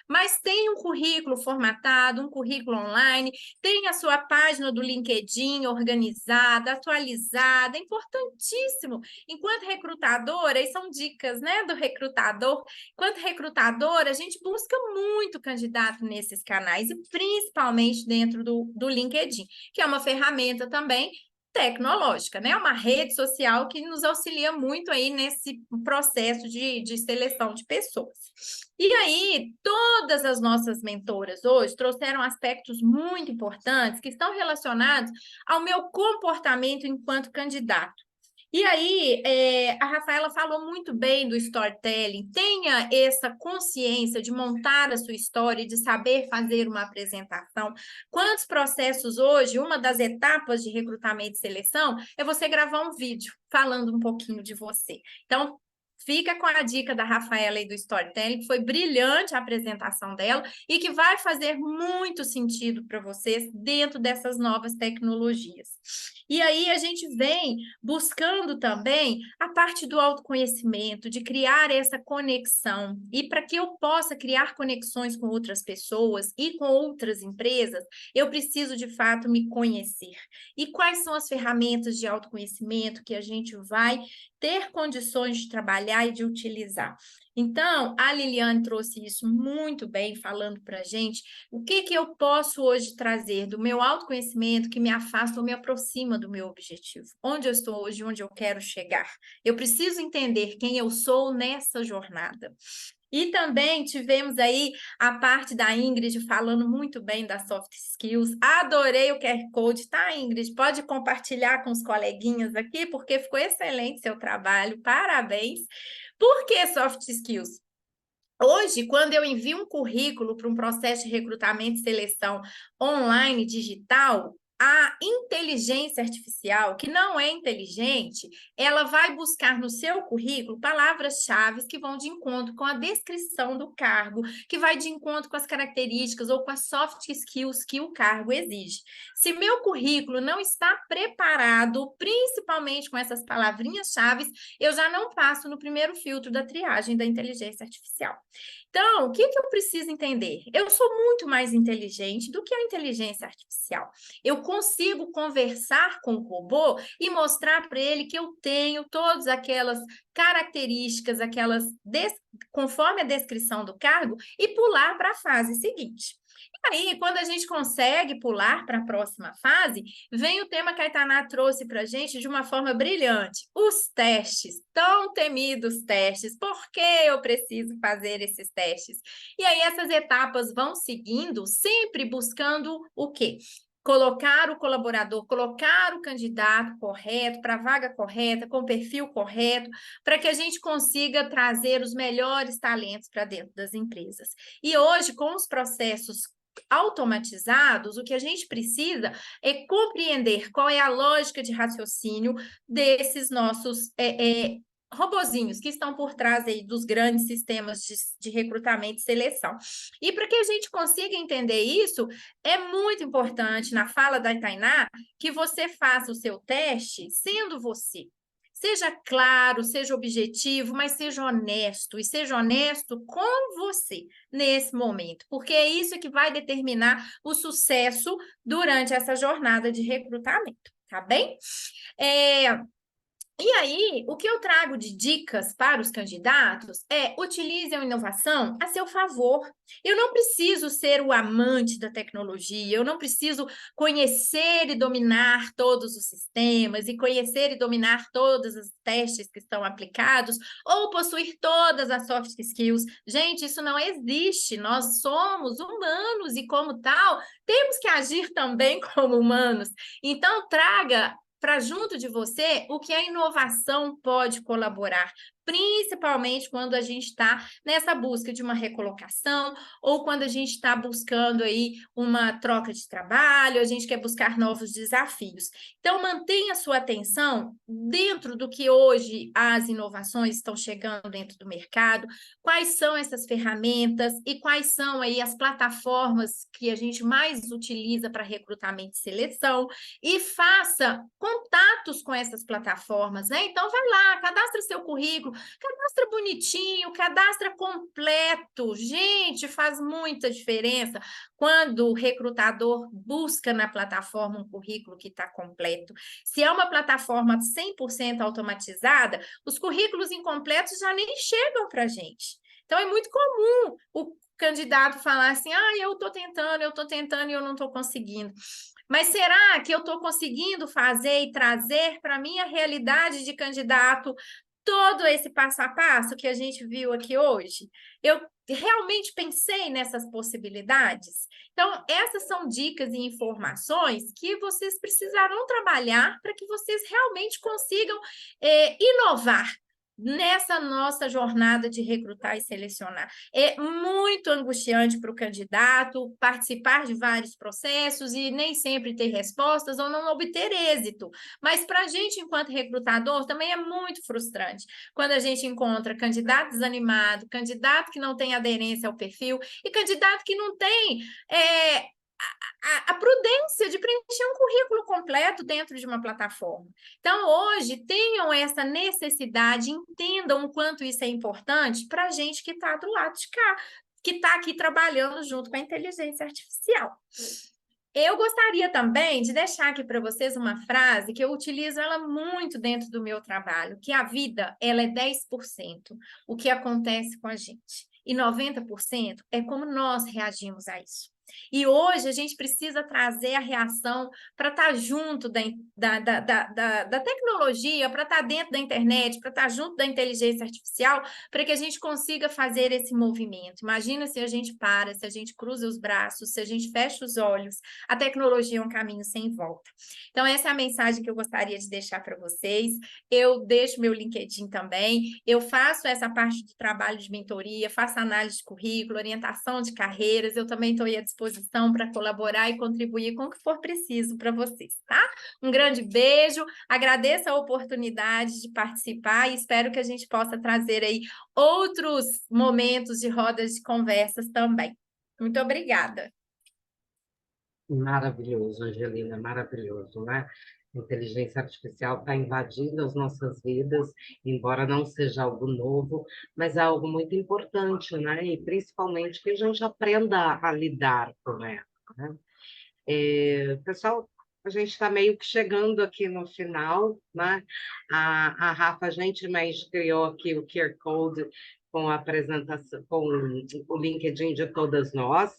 mas tem um currículo formatado, um currículo online, tem a sua página do LinkedIn organizada, atualizada, é importantíssimo. Enquanto recrutadora, e são dicas, né, do recrutador, enquanto recrutadora, a gente busca muito candidato nesses canais, e principalmente dentro do LinkedIn, que é uma ferramenta também tecnológica, né? Uma rede social que nos auxilia muito aí nesse processo de seleção de pessoas. E aí, todas as nossas mentoras hoje trouxeram aspectos muito importantes que estão relacionados ao meu comportamento enquanto candidato. E aí, a Rafaela falou muito bem do storytelling. Tenha essa consciência de montar a sua história e de saber fazer uma apresentação. Quantos processos hoje, uma das etapas de recrutamento e seleção é você gravar um vídeo falando um pouquinho de você. Então, fica com a dica da Rafaela e do storytelling, que foi brilhante a apresentação dela e que vai fazer muito sentido para vocês dentro dessas novas tecnologias. E aí a gente vem buscando também a parte do autoconhecimento, de criar essa conexão. E para que eu possa criar conexões com outras pessoas e com outras empresas, eu preciso de fato me conhecer. E quais são as ferramentas de autoconhecimento que a gente vai ter condições de trabalhar e de utilizar? Então, a Liliane trouxe isso muito bem, falando para a gente o que eu posso hoje trazer do meu autoconhecimento que me afasta ou me aproxima do meu objetivo. Onde eu estou hoje, onde eu quero chegar. Eu preciso entender quem eu sou nessa jornada. E também tivemos aí a parte da Ingrid falando muito bem das soft skills. Adorei o QR Code, tá, Ingrid? Pode compartilhar com os coleguinhas aqui, porque ficou excelente seu trabalho. Parabéns. Por que soft skills? Hoje, quando eu envio um currículo para um processo de recrutamento e seleção online, digital, a inteligência artificial, que não é inteligente, ela vai buscar no seu currículo palavras-chave que vão de encontro com a descrição do cargo, que vai de encontro com as características ou com as soft skills que o cargo exige. Se meu currículo não está preparado, principalmente com essas palavrinhas-chave, eu já não passo no primeiro filtro da triagem da inteligência artificial. Então, o que eu preciso entender? Eu sou muito mais inteligente do que a inteligência artificial. Eu consigo conversar com o robô e mostrar para ele que eu tenho todas aquelas características, conforme a descrição do cargo, e pular para a fase seguinte. E aí, quando a gente consegue pular para a próxima fase, vem o tema que a Aitaná trouxe para a gente de uma forma brilhante. Os testes, tão temidos testes. Por que eu preciso fazer esses testes? E aí, essas etapas vão seguindo, sempre buscando o quê? Colocar o colaborador, colocar o candidato correto, para a vaga correta, com o perfil correto, para que a gente consiga trazer os melhores talentos para dentro das empresas. E hoje, com os processos automatizados, o que a gente precisa é compreender qual é a lógica de raciocínio desses nossos robozinhos que estão por trás aí dos grandes sistemas de recrutamento e seleção. E para que a gente consiga entender isso, é muito importante, na fala da Tainá, que você faça o seu teste sendo você. Seja claro, seja objetivo, mas seja honesto, e seja honesto com você nesse momento, porque é isso que vai determinar o sucesso durante essa jornada de recrutamento, tá bem? E aí, o que eu trago de dicas para os candidatos é utilize a inovação a seu favor. Eu não preciso ser o amante da tecnologia, eu não preciso conhecer e dominar todos os sistemas e conhecer e dominar todos os testes que estão aplicados ou possuir todas as soft skills. Gente, isso não existe. Nós somos humanos e, como tal, temos que agir também como humanos. Então, traga para junto de você o que a inovação pode colaborar, principalmente quando a gente está nessa busca de uma recolocação ou quando a gente está buscando aí uma troca de trabalho, a gente quer buscar novos desafios. Então, mantenha sua atenção dentro do que hoje as inovações estão chegando dentro do mercado, quais são essas ferramentas e quais são aí as plataformas que a gente mais utiliza para recrutamento e seleção, e faça contatos com essas plataformas, né? Então, vai lá, cadastra seu currículo, cadastra bonitinho, cadastra completo. Gente, faz muita diferença quando o recrutador busca na plataforma um currículo que está completo. Se é uma plataforma 100% automatizada, os currículos incompletos já nem chegam para a gente. Então, é muito comum o candidato falar assim, eu estou tentando e eu não estou conseguindo. Mas será que eu estou conseguindo fazer e trazer para a minha realidade de candidato todo esse passo a passo que a gente viu aqui hoje? Eu realmente pensei nessas possibilidades? Então, essas são dicas e informações que vocês precisarão trabalhar para que vocês realmente consigam inovar nessa nossa jornada de recrutar e selecionar. É muito angustiante para o candidato participar de vários processos e nem sempre ter respostas ou não obter êxito. Mas para a gente, enquanto recrutador, também é muito frustrante quando a gente encontra candidato desanimado, candidato que não tem aderência ao perfil e candidato que não tem a prudência de preencher um currículo completo dentro de uma plataforma. Então, hoje, tenham essa necessidade, entendam o quanto isso é importante para a gente que está do lado de cá, que está aqui trabalhando junto com a inteligência artificial. Eu gostaria também de deixar aqui para vocês uma frase que eu utilizo ela muito dentro do meu trabalho, que a vida ela é 10% o que acontece com a gente, e 90% é como nós reagimos a isso. E hoje a gente precisa trazer a reação para estar junto da tecnologia, para estar dentro da internet, para estar junto da inteligência artificial, para que a gente consiga fazer esse movimento. Imagina se a gente para, se a gente cruza os braços, se a gente fecha os olhos, a tecnologia é um caminho sem volta. Então, essa é a mensagem que eu gostaria de deixar para vocês. Eu deixo meu LinkedIn também, eu faço essa parte do trabalho de mentoria, faço análise de currículo, orientação de carreiras, eu também estou aí à disposição disposição para colaborar e contribuir com o que for preciso para vocês, tá? Um grande beijo, agradeço a oportunidade de participar e espero que a gente possa trazer aí outros momentos de rodas de conversas também. Muito obrigada. Maravilhoso, Angelina, maravilhoso, né? A inteligência artificial está invadindo as nossas vidas, embora não seja algo novo, mas é algo muito importante, né? E principalmente que a gente aprenda a lidar com ela, né? Pessoal, a gente está meio que chegando aqui no final, né? A Rafa gentilmente criou aqui o QR Code com a apresentação, com o LinkedIn de todas nós,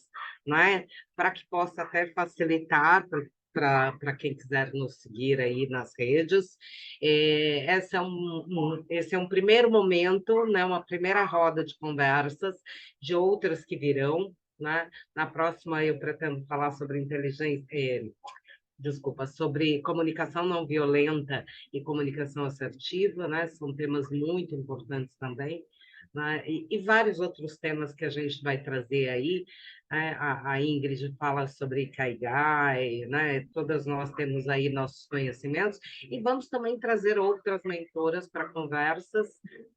né? Para que possa até facilitar para quem quiser nos seguir aí nas redes. Esse é um primeiro momento, né? Uma primeira roda de conversas de outras que virão, né? Na próxima, eu pretendo falar sobre sobre comunicação não violenta e comunicação assertiva, né? São temas muito importantes também, né? E vários outros temas que a gente vai trazer aí, né? A Ingrid fala sobre Ikigai, né? Todas nós temos aí nossos conhecimentos, e vamos também trazer outras mentoras para conversas,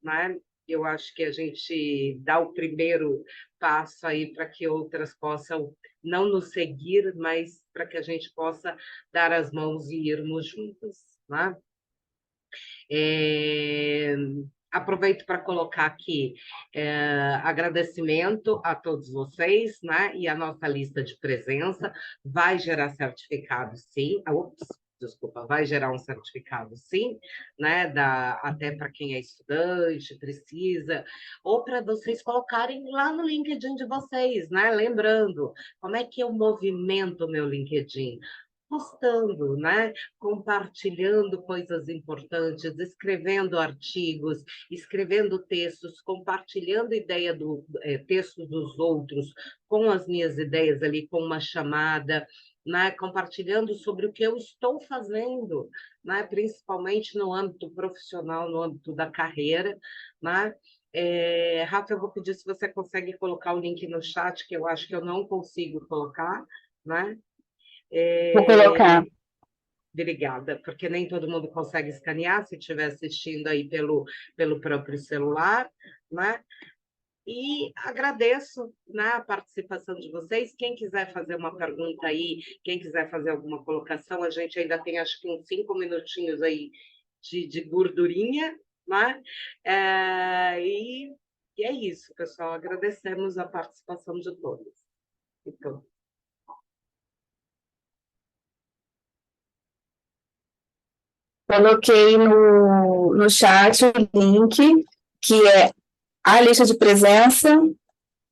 né? Eu acho que a gente dá o primeiro passo aí para que outras possam não nos seguir, mas para que a gente possa dar as mãos e irmos juntas, né? Aproveito para colocar aqui agradecimento a todos vocês, né? E a nossa lista de presença vai gerar certificado, sim. Desculpa, vai gerar um certificado, sim, né? Até para quem é estudante, precisa, ou para vocês colocarem lá no LinkedIn de vocês, né? Lembrando, como é que eu movimento o meu LinkedIn? Postando, né? Compartilhando coisas importantes, escrevendo artigos, escrevendo textos, compartilhando textos dos outros com as minhas ideias ali, com uma chamada, né? Compartilhando sobre o que eu estou fazendo, né? Principalmente no âmbito profissional, no âmbito da carreira, né? Rafa, eu vou pedir se você consegue colocar o link no chat, que eu acho que eu não consigo colocar, né? Vou colocar. Obrigada, porque nem todo mundo consegue escanear se estiver assistindo aí pelo próprio celular, né? E agradeço, né, a participação de vocês. Quem quiser fazer uma pergunta aí, quem quiser fazer alguma colocação, a gente ainda tem acho que uns 5 minutinhos aí de gordurinha, né? E é isso, pessoal. Agradecemos a participação de todos. Então, Coloquei no chat o link, que é a lista de presença,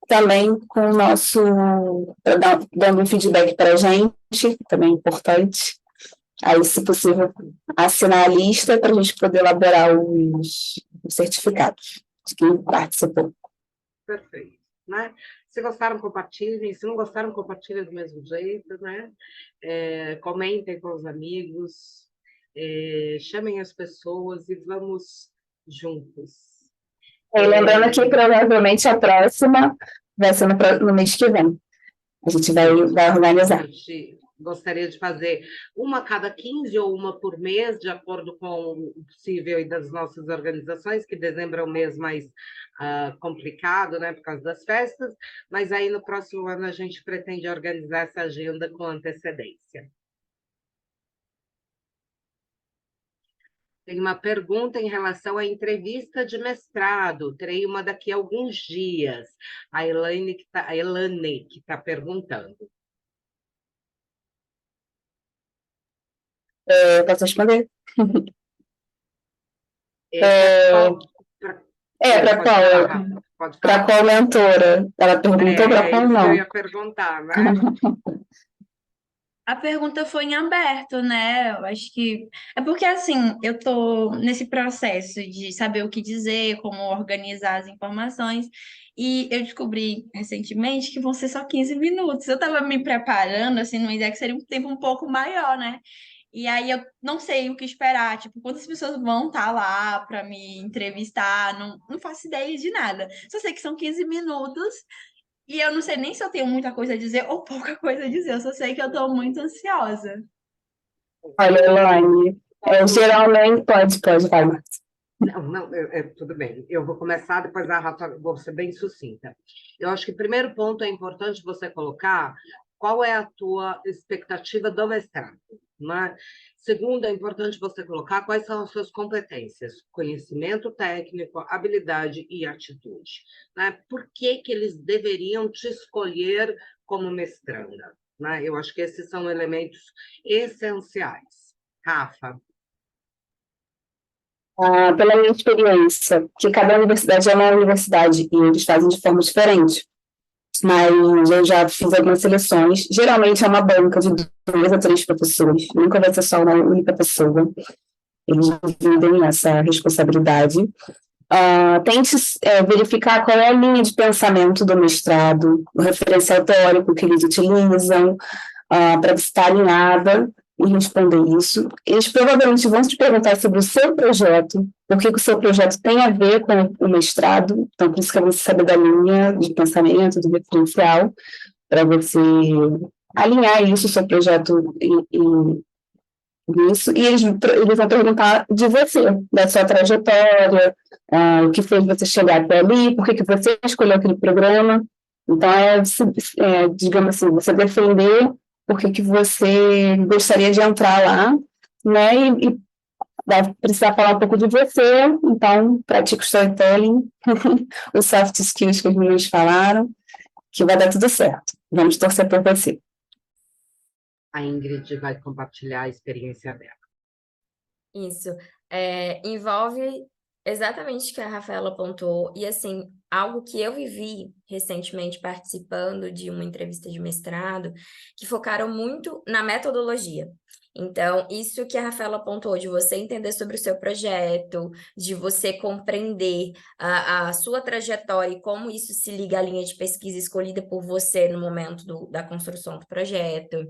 também com o nosso, dando um feedback para a gente, que também é importante. Aí, se possível, assinar a lista para a gente poder elaborar os certificados de quem participou. perfeito, né? Se gostaram, compartilhem. Se não gostaram, compartilhem do mesmo jeito, né? Comentem com os amigos, chamem as pessoas e vamos juntos. E lembrando que provavelmente a próxima vai ser no mês que vem. A gente vai organizar. A gente gostaria de fazer uma a cada 15 ou uma por mês, de acordo com o possível e das nossas organizações, que dezembro é o mês mais complicado, né, por causa das festas, mas aí no próximo ano a gente pretende organizar essa agenda com antecedência. Tem uma pergunta em relação à entrevista de mestrado. Terei uma daqui a alguns dias. A Elane que está perguntando. Posso responder? Para qual? Para qual mentora? Ela perguntou para qual não. Eu ia perguntar, né? A pergunta foi em aberto, né? Eu acho que é porque assim, eu tô nesse processo de saber o que dizer, como organizar as informações, e eu descobri recentemente que vão ser só 15 minutos. Eu estava me preparando assim, numa ideia que seria um tempo um pouco maior, né? E aí eu não sei o que esperar, tipo, quantas pessoas vão estar lá para me entrevistar, não faço ideia de nada. Só sei que são 15 minutos E eu não sei nem se eu tenho muita coisa a dizer ou pouca coisa a dizer, eu só sei que eu estou muito ansiosa. Olha, Elaine, geralmente pode, vai, Marcia. Não, tudo bem. Eu vou começar, depois a Rafa, vou ser bem sucinta. Eu acho que o primeiro ponto é importante você colocar qual é a tua expectativa do mestrado, né? Segundo, é importante você colocar quais são as suas competências, conhecimento técnico, habilidade e atitude, né? Por que que eles deveriam te escolher como mestranda, né? Eu acho que esses são elementos essenciais. Rafa. Pela minha experiência, que cada universidade é uma universidade e eles fazem de forma diferente. Mas eu já fiz algumas seleções. Geralmente é uma banca de 2 a 3 professores, nunca vai ser só uma única pessoa. Eles dividem essa responsabilidade. Tente verificar qual é a linha de pensamento do mestrado, o referencial teórico que eles utilizam, para você estar alinhada e responder isso. Eles provavelmente vão te perguntar sobre o seu projeto, o que o seu projeto tem a ver com o mestrado, então por isso que você saber da linha de pensamento, do referencial, para você alinhar isso, o seu projeto isso, e eles vão perguntar de você, da sua trajetória, o que fez você chegar até ali, por que que você escolheu aquele programa. Então, digamos assim, você defender por que que você gostaria de entrar lá, né, e vai precisar falar um pouco de você, então, pratique o storytelling, os soft skills que os meninos falaram, que vai dar tudo certo. Vamos torcer por você. A Ingrid vai compartilhar a experiência dela. Isso. Envolve exatamente o que a Rafaela apontou, e assim, algo que eu vivi recentemente participando de uma entrevista de mestrado, que focaram muito na metodologia. Então, isso que a Rafaela apontou, de você entender sobre o seu projeto, de você compreender a sua trajetória e como isso se liga à linha de pesquisa escolhida por você no momento da construção do projeto.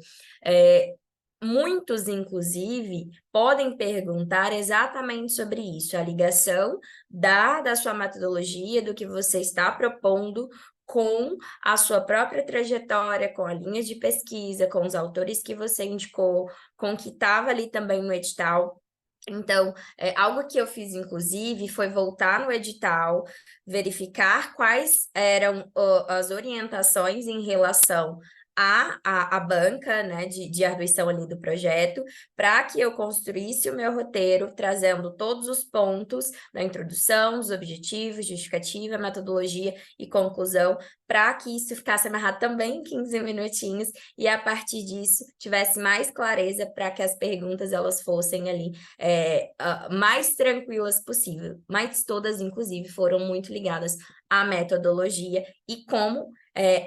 Muitos, inclusive, podem perguntar exatamente sobre isso, a ligação da sua metodologia, do que você está propondo com a sua própria trajetória, com a linha de pesquisa, com os autores que você indicou, com o que estava ali também no edital. Então, algo que eu fiz, inclusive, foi voltar no edital, verificar quais eram as orientações em relação à banca, né, de arguição ali do projeto, para que eu construísse o meu roteiro, trazendo todos os pontos da introdução, os objetivos, justificativa, metodologia e conclusão, para que isso ficasse amarrado também em 15 minutinhos e, a partir disso, tivesse mais clareza para que as perguntas elas fossem ali mais tranquilas possível. Mas todas, inclusive, foram muito ligadas à metodologia e como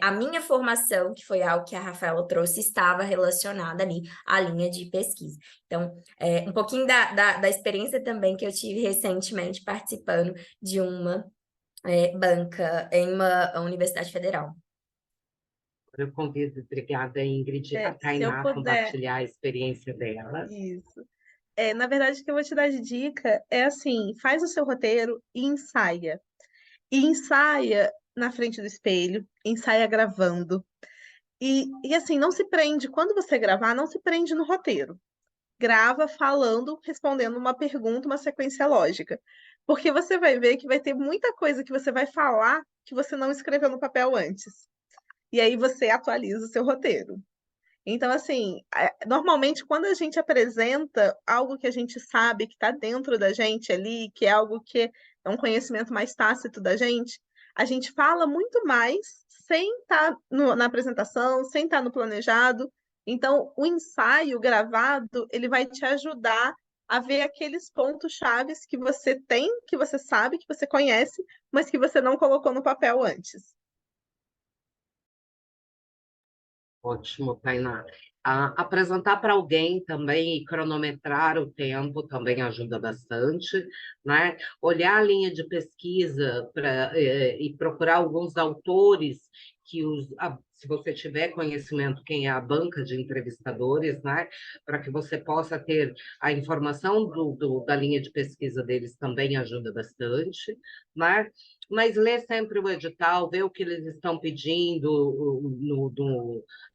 a minha formação, que foi algo que a Rafaela trouxe, estava relacionada ali à linha de pesquisa. Então, um pouquinho da experiência também que eu tive recentemente participando de uma banca em uma universidade federal. Eu convido, obrigada, Ingrid, a Se eu Tainá puder. compartilhar a experiência dela. Isso. Na verdade, o que eu vou te dar de dica é assim, faz o seu roteiro e ensaia. E ensaia na frente do espelho, ensaia gravando. E assim, não se prende, quando você gravar, não se prende no roteiro. Grava falando, respondendo uma pergunta, uma sequência lógica. Porque você vai ver que vai ter muita coisa que você vai falar que você não escreveu no papel antes. E aí você atualiza o seu roteiro. Então, assim, normalmente quando a gente apresenta algo que a gente sabe que está dentro da gente ali, que é algo que é um conhecimento mais tácito da gente, a gente fala muito mais sem estar na apresentação, sem estar no planejado. Então, o ensaio gravado, ele vai te ajudar a ver aqueles pontos chaves que você tem, que você sabe, que você conhece, mas que você não colocou no papel antes. Ótimo, Tainá. Apresentar para alguém também e cronometrar o tempo também ajuda bastante, né? Olhar a linha de pesquisa e procurar alguns autores se você tiver conhecimento, quem é a banca de entrevistadores, né, para que você possa ter a informação da linha de pesquisa deles também ajuda bastante, né? Mas lê sempre o edital, vê o que eles estão pedindo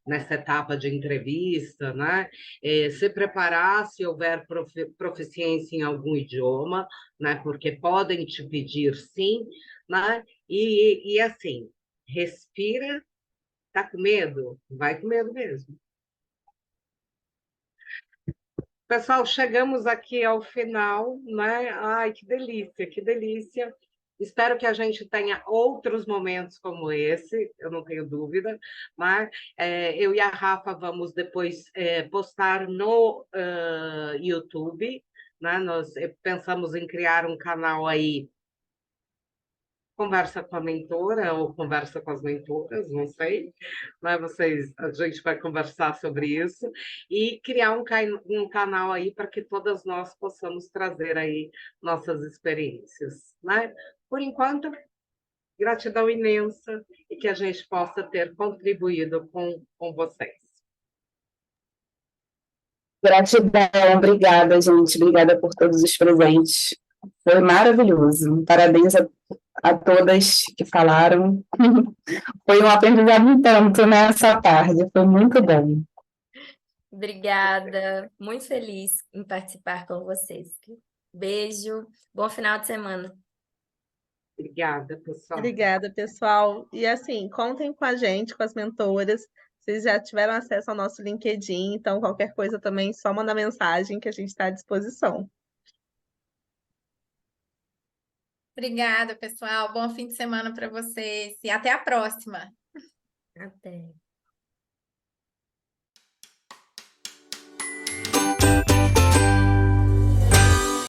nessa etapa de entrevista, né? Se preparar se houver proficiência em algum idioma, né? Porque podem te pedir sim, né? E assim, respira, tá com medo? Vai com medo mesmo. Pessoal, chegamos aqui ao final, né? Ai, que delícia, que delícia. Espero que a gente tenha outros momentos como esse, eu não tenho dúvida, mas eu e a Rafa vamos depois postar no YouTube, né? Nós pensamos em criar um canal aí, conversa com a mentora ou conversa com as mentoras, não sei, mas a gente vai conversar sobre isso e criar um canal aí para que todas nós possamos trazer aí nossas experiências, né? Por enquanto, gratidão imensa e que a gente possa ter contribuído com vocês. Gratidão, obrigada, gente. Obrigada por todos os presentes. Foi maravilhoso. Parabéns a todas que falaram. Foi um aprendizado em tanto nessa tarde. Foi muito bom. Obrigada, muito feliz em participar com vocês. Beijo, bom final de semana. Obrigada, pessoal. Obrigada, pessoal. E assim, contem com a gente, com as mentoras. Vocês já tiveram acesso ao nosso LinkedIn, então qualquer coisa também, só manda mensagem que a gente está à disposição. Obrigada, pessoal. Bom fim de semana para vocês e até a próxima. Até.